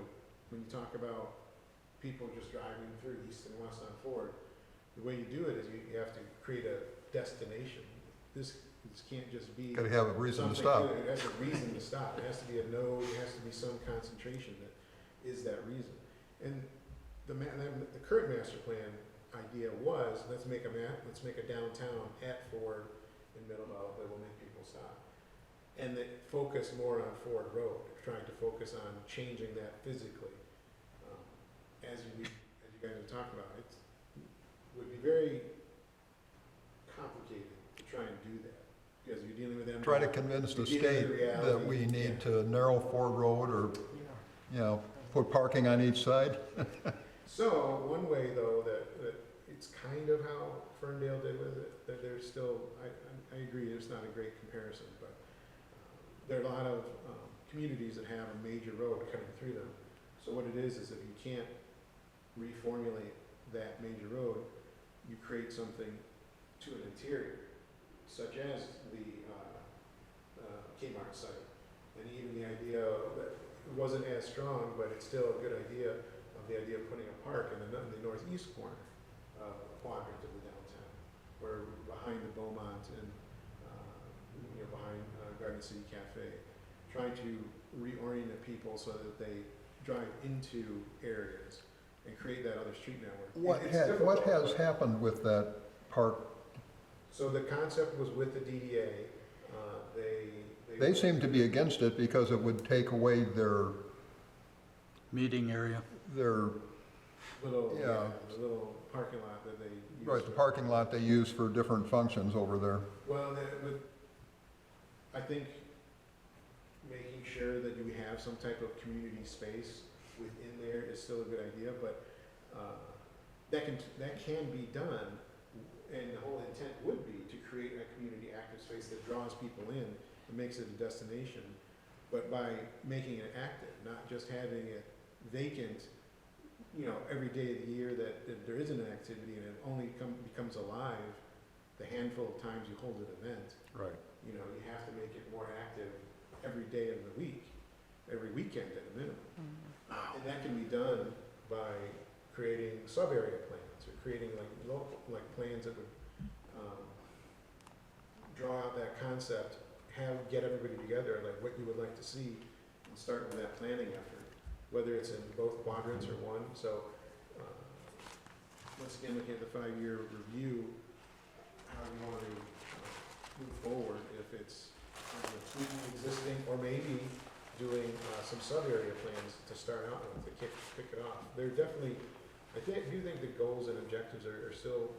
when you talk about people just driving through east and west on Ford, the way you do it is you have to create a destination. This can't just be. Got to have a reason to something stop. It has a reason to stop. It has to be a node. It has to be some concentration that is that reason. And the current master plan idea was let's make a downtown at Ford and Middle Belt that will make people stop, and they focus more on Ford Road, trying to focus on changing that physically. As you guys have talked about, it would be very complicated to try and do that because you're dealing with them. Try to convince the state that we need to narrow Ford Road or, you know, put parking on each side. So one way though that it's kind of how Ferndale did with it, that there's still, I agree, it's not a great comparison, but there are a lot of communities that have a major road cutting through them. So what it is if you can't reformulate that major road, you create something to an interior, such as the Kmart site. And even the idea that it wasn't as strong, but it's still a good idea of the idea of putting a park in the northeast corner of a quadrant of the downtown, where behind the Beaumont and, behind Garden City Cafe, trying to reorient the people so that they drive into areas and create that other street network. What has happened with that park? So the concept was with the DDA. They seem to be against it because it would take away their Meeting area. Little, Yeah. the little parking lot that they use. right, the parking lot they use for different functions over there. Well, I think making sure that you have some type of community space within there is still a good idea, but that can be done, and the whole intent would be to create a community active space that draws people in and makes it a destination. But by making it active, not just having it vacant, every day of the year that there isn't an activity and it only becomes alive the handful of times you hold an event. Right. You have to make it more active every day of the week, every weekend at a minimum. And that can be done by creating sub-area plans or creating like plans that would draw out that concept, get everybody together, like what you would like to see, and start with that planning effort, whether it's in both quadrants or one. So once again, looking at the 5-year review, how you want to move forward, if it's tweaking existing or maybe doing some sub-area plans to start out with, to kick it off. They're definitely, I do think the goals and objectives are still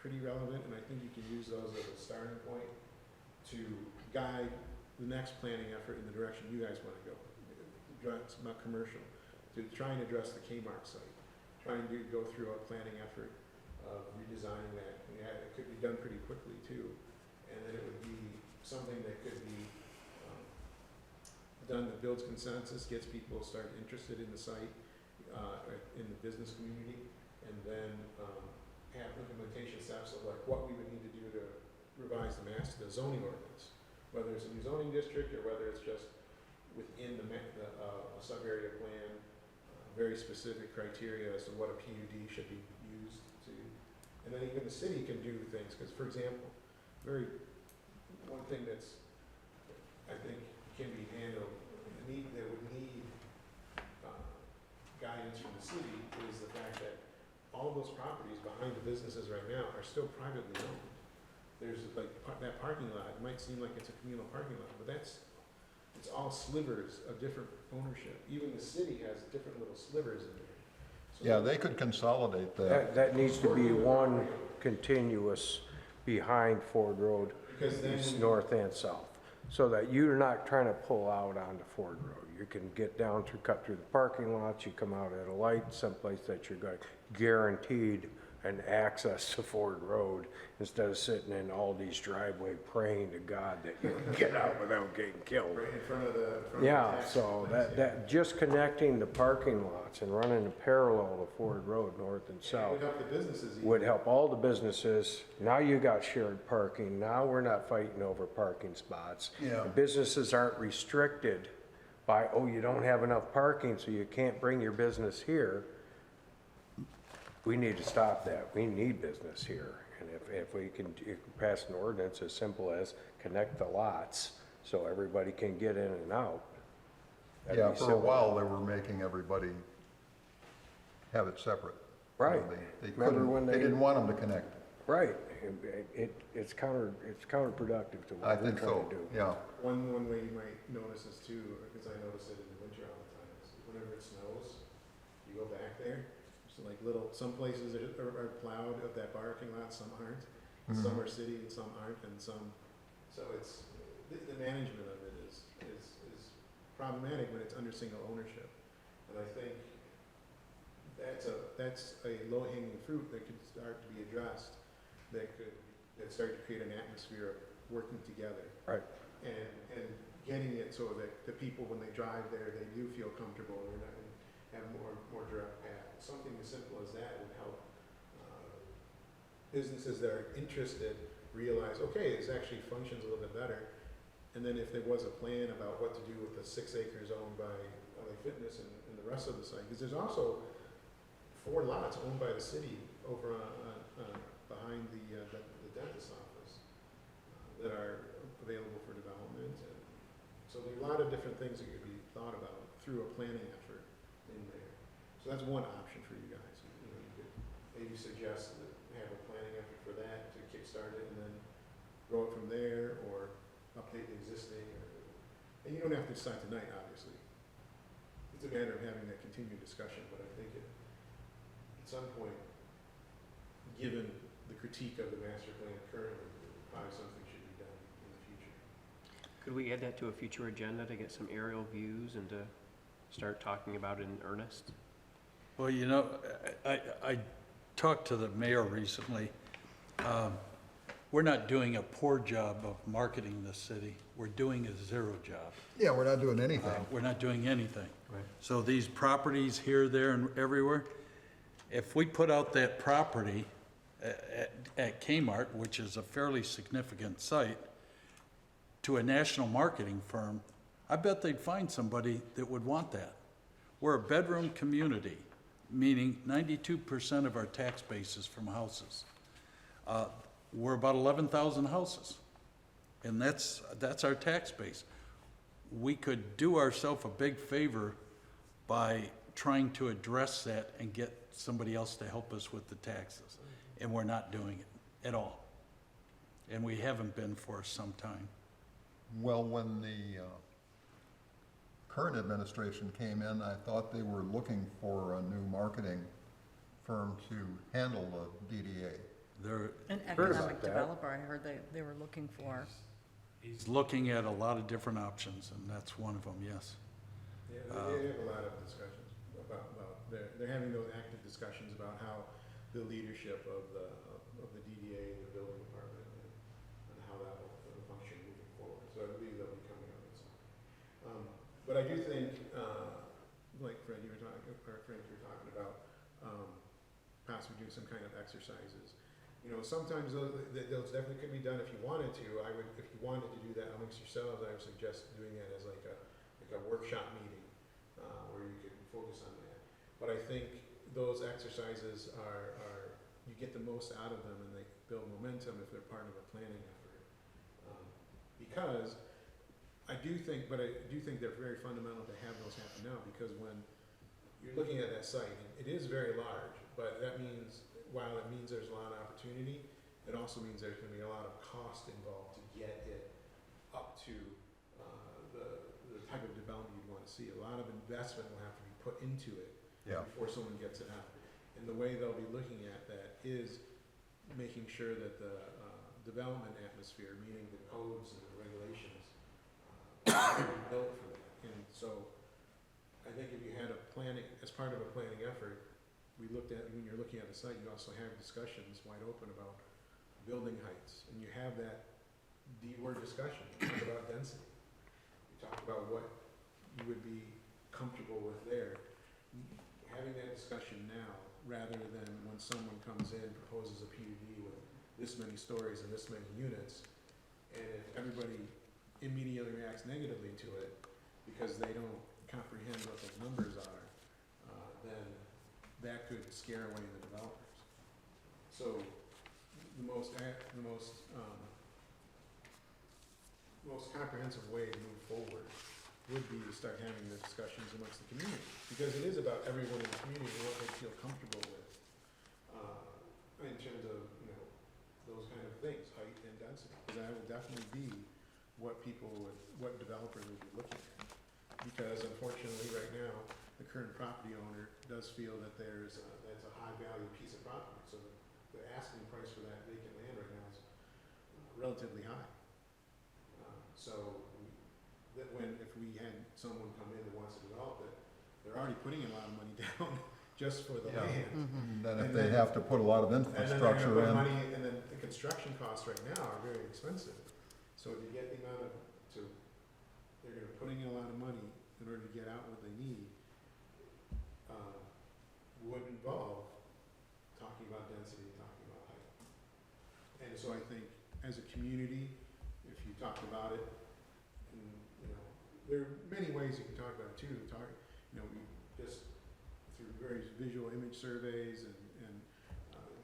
pretty relevant, and I think you can use those as a starting point to guide the next planning effort in the direction you guys want to go. It's not commercial, to try and address the Kmart site, trying to go through a planning effort of redesigning that. Yeah, it could be done pretty quickly too, and then it would be something that could be done that builds consensus, gets people started interested in the site, in the business community, and then have implementation steps of like what we would need to do to revise the zoning ordinance, whether it's a new zoning district or whether it's just within a sub-area plan, very specific criteria as to what a PUD should be used to. And then even the city can do things, because for example, one thing that's, I think, can be handled, that would need guidance from the city, is the fact that all those properties behind the businesses right now are still privately owned. There's like that parking lot, it might seem like it's a communal parking lot, but it's all slivers of different ownership. Even the city has different little slivers in there. So Yeah, they could consolidate that. That needs to be one continuous behind Ford Road, Because then east, north and south, so that you're not trying to pull out onto Ford Road. You can get down cut through the parking lots, you come out at a light, someplace that you're guaranteed an access to Ford Road, instead of sitting in Aldi's driveway praying to God that you can get out without getting killed. right in front of the Yeah, tax so place, that just connecting the parking lots and running a parallel to Ford Road, north and It south, would help the businesses even. would help all the businesses. Now you got shared parking, now we're not fighting over parking spots. Yeah. The businesses aren't restricted by, you don't have enough parking, so you can't bring your business here. We need to stop that. We need business here. And if we can pass an ordinance as simple as connect the lots so everybody can get in and out. that'd Yeah, be for a simple. while, they were making everybody have it separate. Right. They Remember when they didn't want them to connect. Right. It's counterproductive to I what we're think trying so, to do. yeah. One way you might notice this too, because I notice it in the winter all the time, is whenever it snows, you go back there, so like some places are plowed of that parking lot, some aren't. Some are city and some aren't, and some, so it's, the management of it is problematic when it's under single ownership. And I think that's a low-hanging fruit that could start to be addressed, that start to create an atmosphere of working together. Right. And getting it so that the people, when they drive there, they do feel comfortable, and have more direct path. Something as simple as that would help businesses that are interested realize, okay, this actually functions a little bit better. And then if there was a plan about what to do with the 6 acres owned by LA Fitness and the rest of the site, because there's also 4 lots owned by the city over behind the dentist's office that are available for development. And so there are a lot of different things that could be thought about through a planning effort in there. So that's one option for you guys. You know, you could maybe suggest that have a planning effort for that to kickstart it and then grow it from there, or update the existing. And you don't have to decide tonight, obviously. It's a matter of having that continued discussion, but I think at some point, given the critique of the master plan currently, probably something should be done in the future. Could we add that to a future agenda to get some aerial views and to start talking about it in earnest? Well, you know, I talked to the mayor recently. We're not doing a poor job of marketing the city. We're doing a zero job. Yeah, we're not doing anything. We're not doing anything. Right. So these properties here, there, and everywhere, if we put out that property at Kmart, which is a fairly significant site, to a national marketing firm, I bet they'd find somebody that would want that. We're a bedroom community, meaning 92% of our tax base is from houses. We're about 11,000 houses, and that's our tax base. We could do ourselves a big favor by trying to address that and get somebody else to help us with the taxes, and we're not doing it at all. And we haven't been for some time. Well, when the current administration came in, I thought they were looking for a new marketing firm to handle the DDA. They're, An Heard about economic that. developer, I heard they were looking for. he's looking at a lot of different options, and that's one of them, yes. Yeah, they have a lot of discussions about they're having those active discussions about how the leadership of the DDA, the building department, and how that will function moving forward. So I believe they'll be coming up with something. But I do think, like Fred, you were talking about, possibly doing some kind of exercises. You know, sometimes those definitely could be done if you wanted to. If you wanted to do that amongst yourselves, I would suggest doing that as like a workshop meeting where you could focus on that. But I think those exercises are you get the most out of them, and they build momentum if they're part of a planning effort. Because I do think they're very fundamental to have those happen now, because when you're looking at that site, it is very large, but that means, while it means there's a lot of opportunity, it also means there's gonna be a lot of cost involved to get it up to the type of development you'd wanna see. A lot of investment will have to be put into it before someone gets it out. And the way they'll be looking at that is making sure that the development atmosphere, meaning the codes and the regulations, are built for that. And so I think if you had a planning, as part of a planning effort, we looked at, when you're looking at the site, you also have discussions wide open about building heights. And you have that D-word discussion. You talk about density. You talk about what you would be comfortable with there. Having that discussion now, rather than when someone comes in, proposes a PUD with this many stories and this many units, and if everybody immediately reacts negatively to it because they don't comprehend what those numbers are, then that could scare away the developers. So the most comprehensive way to move forward would be to start having the discussions amongst the community, because it is about everyone in the community and what they feel comfortable with in terms of, you know, those kind of things, height and density. Because that would definitely be what developers would be looking at. Because unfortunately, right now, the current property owner does feel that that's a high value piece of property. So the asking price for that vacant land right now is relatively high. So that if we had someone come in that wants to develop it, they're already putting a lot of money down just for the land. And then if they have to put a lot of infrastructure in. And then the construction costs right now are very expensive. So to get the amount of, they're gonna putting in a lot of money in order to get out what they need, would involve talking about density, talking about height. And so I think as a community, if you talked about it, and, you know, there are many ways you can talk about it too. We just, through various visual image surveys and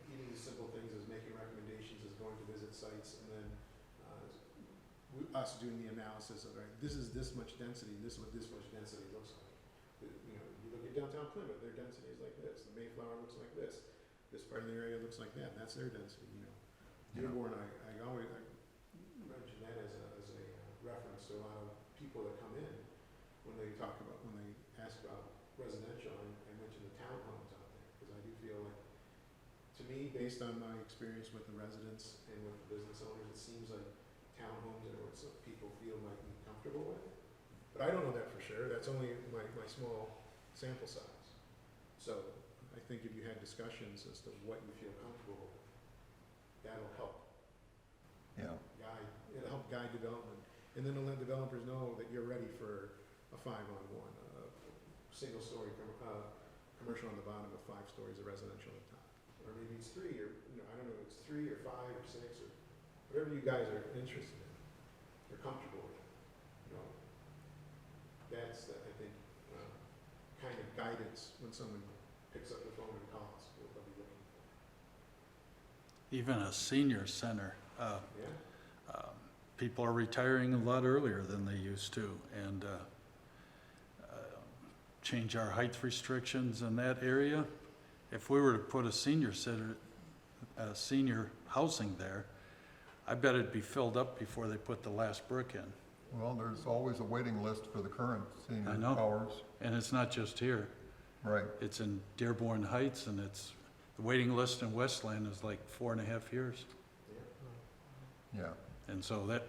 even the simple things as making recommendations, as going to visit sites, and then us doing the analysis of, right, this is this much density, this is what this much density looks like. You know, you look at downtown Plymouth, their density is like this, the Mayflower looks like this part of the area looks like that, that's their density, you know. Dearborn, I always mention that as a reference to a lot of people that come in when they ask about residential, and mention the townhomes out there, because I do feel like, to me, based on my experience with the residents and with the business owners, it seems like townhomes are what some people feel might be comfortable with. But I don't know that for sure, that's only my small sample size. So I think if you had discussions as to what you feel comfortable with, that'll help. Yeah. It'll help guide development, and then it'll let developers know that you're ready for a 5-on-1, single-story commercial on the bottom with 5 stories of residential on top. Or maybe it's 3, or, you know, I don't know, it's 3 or 5 or 6, or whatever you guys are interested in, or comfortable with. You know, that's, I think, kind of guidance when someone picks up the phone and calls, what they'll be looking for. Even a senior center, Yeah. people are retiring a lot earlier than they used to, and change our height restrictions in that area. If we were to put a senior center, senior housing there, I bet it'd be filled up before they put the last brick in. Well, there's always a waiting list for the current senior I know. towers. And it's not just here. Right. It's in Dearborn Heights, and the waiting list in Westland is like 4.5 years. Yeah. And so that,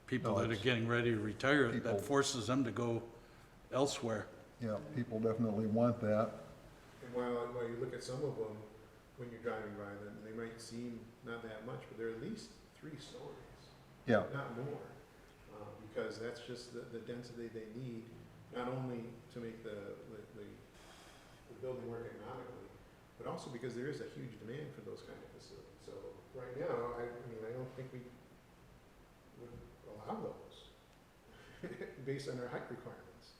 people No, that are it's- getting ready to retire, people- that forces them to go elsewhere. Yeah, people definitely want that. And while you look at some of them, when you're driving by them, they might seem not that much, but they're at least 3 stories. Yeah. Not more, because that's just the density they need, not only to make the building work economically, but also because there is a huge demand for those kind of facilities. So right now, I mean, I don't think we would allow those based on our height requirements,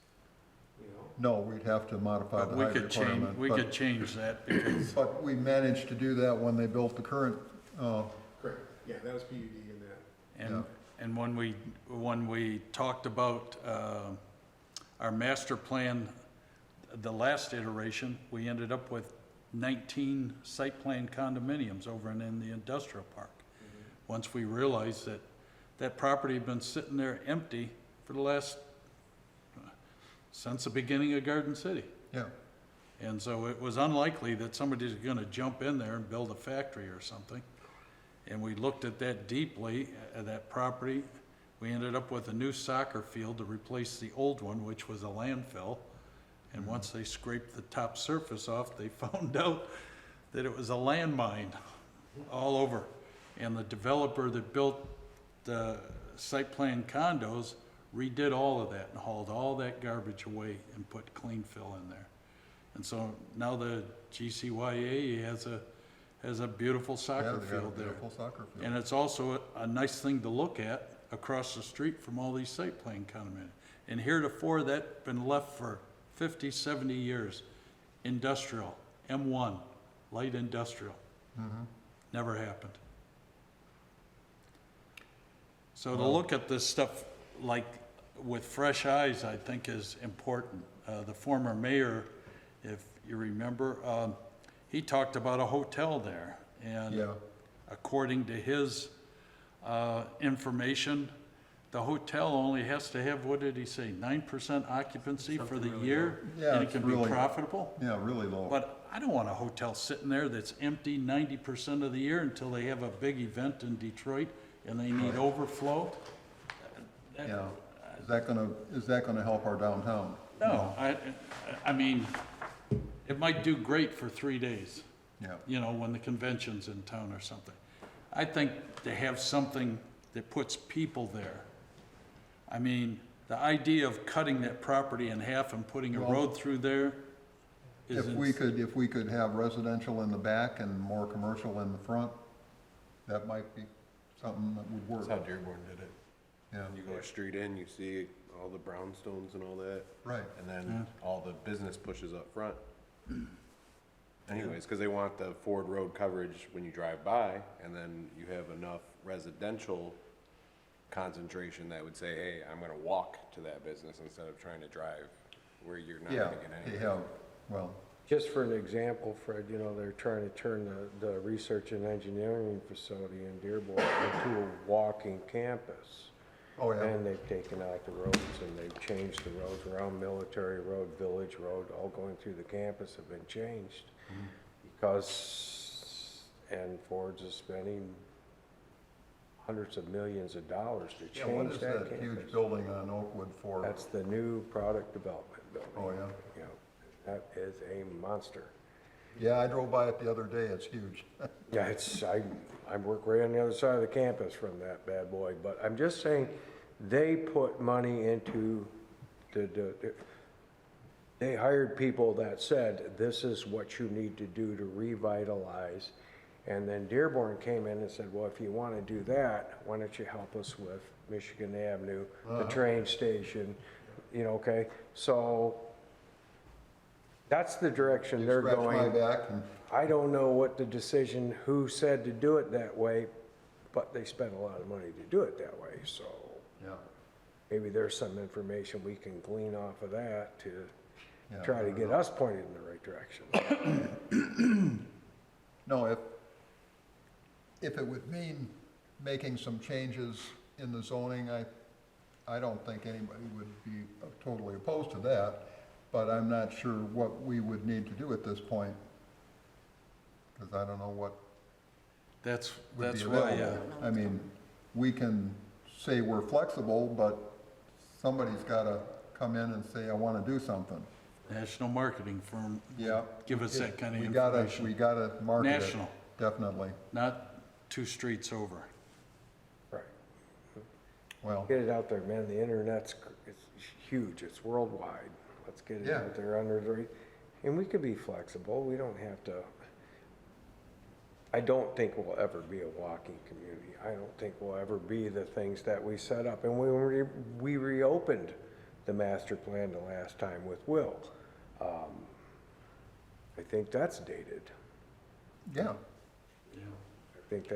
you know? No, we'd have to modify But the we height could change, requirement. we but- could change that because, But we managed to do that when they built the current, Correct, yeah, that was PUD in that. and when we talked about our master plan, the last iteration, we ended up with 19 site plan condominiums over in the industrial park. Once we realized that that property had been sitting there empty for the last, since the beginning of Garden City. yeah. And so it was unlikely that somebody's gonna jump in there and build a factory or something. And we looked at that deeply, at that property. We ended up with a new soccer field to replace the old one, which was a landfill. And once they scraped the top surface off, they found out that it was a landmine all over. And the developer that built the site plan condos redid all of that and hauled all that garbage away and put clean fill in there. And so now the GCYA has a beautiful Yeah, soccer they got a field there. beautiful soccer field. And it's also a nice thing to look at across the street from all these site plan condominiums. And heretofore, that's been left for 50, 70 years. Industrial, M1, light industrial. Never happened. So to look at this stuff like with fresh eyes, I think is important. The former mayor, if you remember, he talked about a hotel there. And Yeah. according to his information, the hotel only has to have, what did he say, 9% occupancy for the year? Yeah, And it it's can be really- profitable? Yeah, really low. But I don't want a hotel sitting there that's empty 90% of the year until they have a big event in Detroit and they need overflow. That- Yeah. Is that gonna help our downtown? No, I mean, it might do great for 3 days. Yeah. You know, when the convention's in town or something. I think to have something that puts people there. I mean, the idea of cutting that property in half and putting a Well, road through there is. If we could have residential in the back and more commercial in the front, that might be something that would work. That's how Dearborn did it. Yeah. You go straight in, you see all the brownstones and all that. Right. And then all the business pushes up front. anyways, because they want the Ford Road coverage when you drive by, and then you have enough residential concentration that would say, hey, I'm gonna walk to that business instead of trying to drive where you're not Yeah, gonna get they anywhere. have, well, Just for an example, Fred, you know, they're trying to turn the research and engineering facility in Dearborn into a walking campus. oh, yeah. And they've taken out the roads and they've changed the roads around Military Road, Village Road, all going through the campus have been changed. Because, and Ford's is spending hundreds of millions of dollars to Yeah, what change is that that huge campus. building on Oakwood for? That's the new product development building. Oh, yeah? Yeah, that is a monster. Yeah, I drove by it the other day, it's huge. Yeah, I work right on the other side of the campus from that bad boy, but I'm just saying, they put money into they hired people that said, this is what you need to do to revitalize. And then Dearborn came in and said, well, if you want to do that, why don't you help us with Michigan Avenue, the train station, you know, okay? So that's the direction they're Scratch going. my back and, I don't know what the decision, who said to do it that way, but they spent a lot of money to do it that way, so yeah. maybe there's some information we can glean off of that to Yeah, try I to don't get know. us pointed in the right direction. No, if it would mean making some changes in the zoning, I don't think anybody would be totally opposed to that, but I'm not sure what we would need to do at this point, because I don't know what That's would be why, available. I mean, we can say we're flexible, but somebody's gotta come in and say, I wanna do something. national marketing firm, Yeah. give us that kind of We information. gotta market it. National. Definitely. Not 2 streets over. Right. Well, Get it out there, man, the internet's, it's huge, it's worldwide. Let's get it Yeah. out there under the, and we could be flexible, we don't have to. I don't think we'll ever be a walking community. I don't think we'll ever be the things that we set up. And we reopened the master plan the last time with Will. I think that's dated. yeah, I think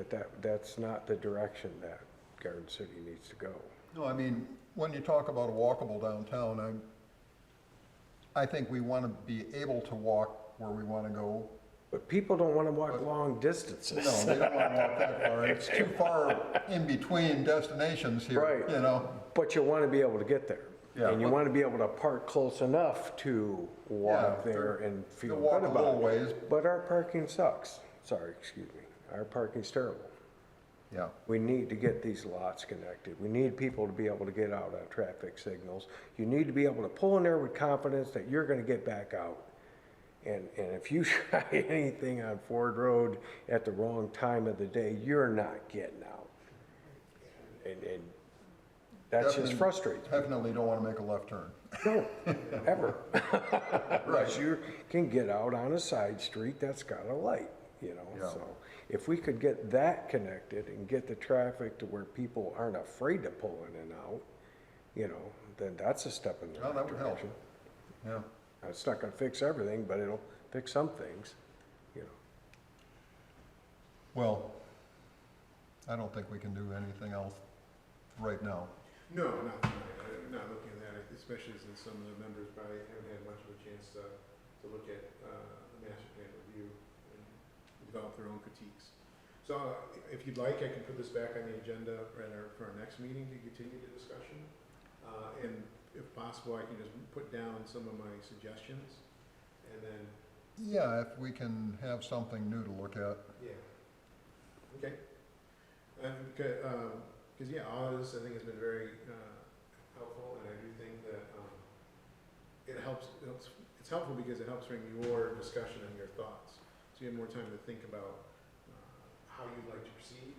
that's not the direction that Garden City needs to go. no, I mean, when you talk about a walkable downtown, I think we wanna be able to walk where we wanna go. But people don't want to walk long distances. No, they don't wanna walk that far. It's too far in between destinations here, Right. you know? But you want to be able to get there. Yeah, And you but- want to be able to park close enough to walk Yeah, there they're- and feel they'll good walk a about little it. ways. But our parking sucks. Sorry, excuse me. Our parking's terrible. Yeah, We need to get these lots connected. We need people to be able to get out on traffic signals. You need to be able to pull in there with confidence that you're going to get back out. And if you try anything on Ford Road at the wrong time of the day, you're not getting out. And that's just Definitely- frustrating. definitely don't wanna make a left turn. No, ever. Unless you can get out on a side street that's got a light, you know, Yeah. so. If we could get that connected and get the traffic to where people aren't afraid to pull in and out, you know, then that's a step in the Well, right that would help. direction. Yeah. It's not gonna fix everything, but it'll fix some things, you know. Well, I don't think we can do anything else right now. No, not tonight. I'm not looking at that, especially since some of the members probably haven't had much of a chance to look at the master plan review and develop their own critiques. So if you'd like, I can put this back on the agenda for our next meeting to continue the discussion. And if possible, I can just put down some of my suggestions and then, Yeah, if we can have something new to look at. yeah. Okay. Because, yeah, all of this I think has been very helpful, and I do think that it's helpful because it helps bring your discussion and your thoughts. So you have more time to think about how you'd like to proceed,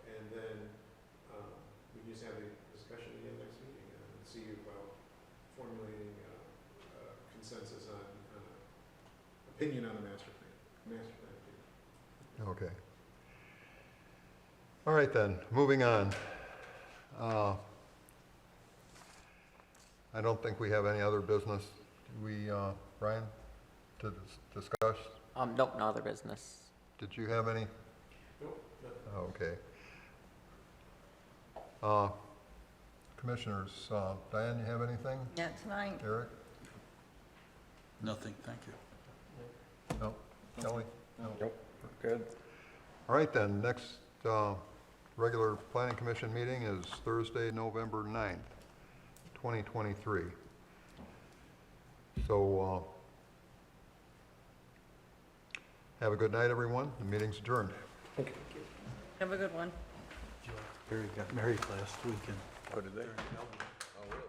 and then we can just have the discussion again next meeting and see about formulating consensus on opinion on the master plan opinion. Okay. All right then, moving on. I don't think we have any other business. Do we, Brian? to discuss? Nope, no other business. Did you have any? Nope, Okay. Commissioners, Diane, you have anything? Yeah, tonight. Eric? Nothing, thank you. No? Kelly? Nope, good. All right then, next regular planning commission meeting is Thursday, November 9th, 2023. So, have a good night, everyone. The meeting's adjourned. Have a good one. Barry got married last weekend. What did they? Oh, really?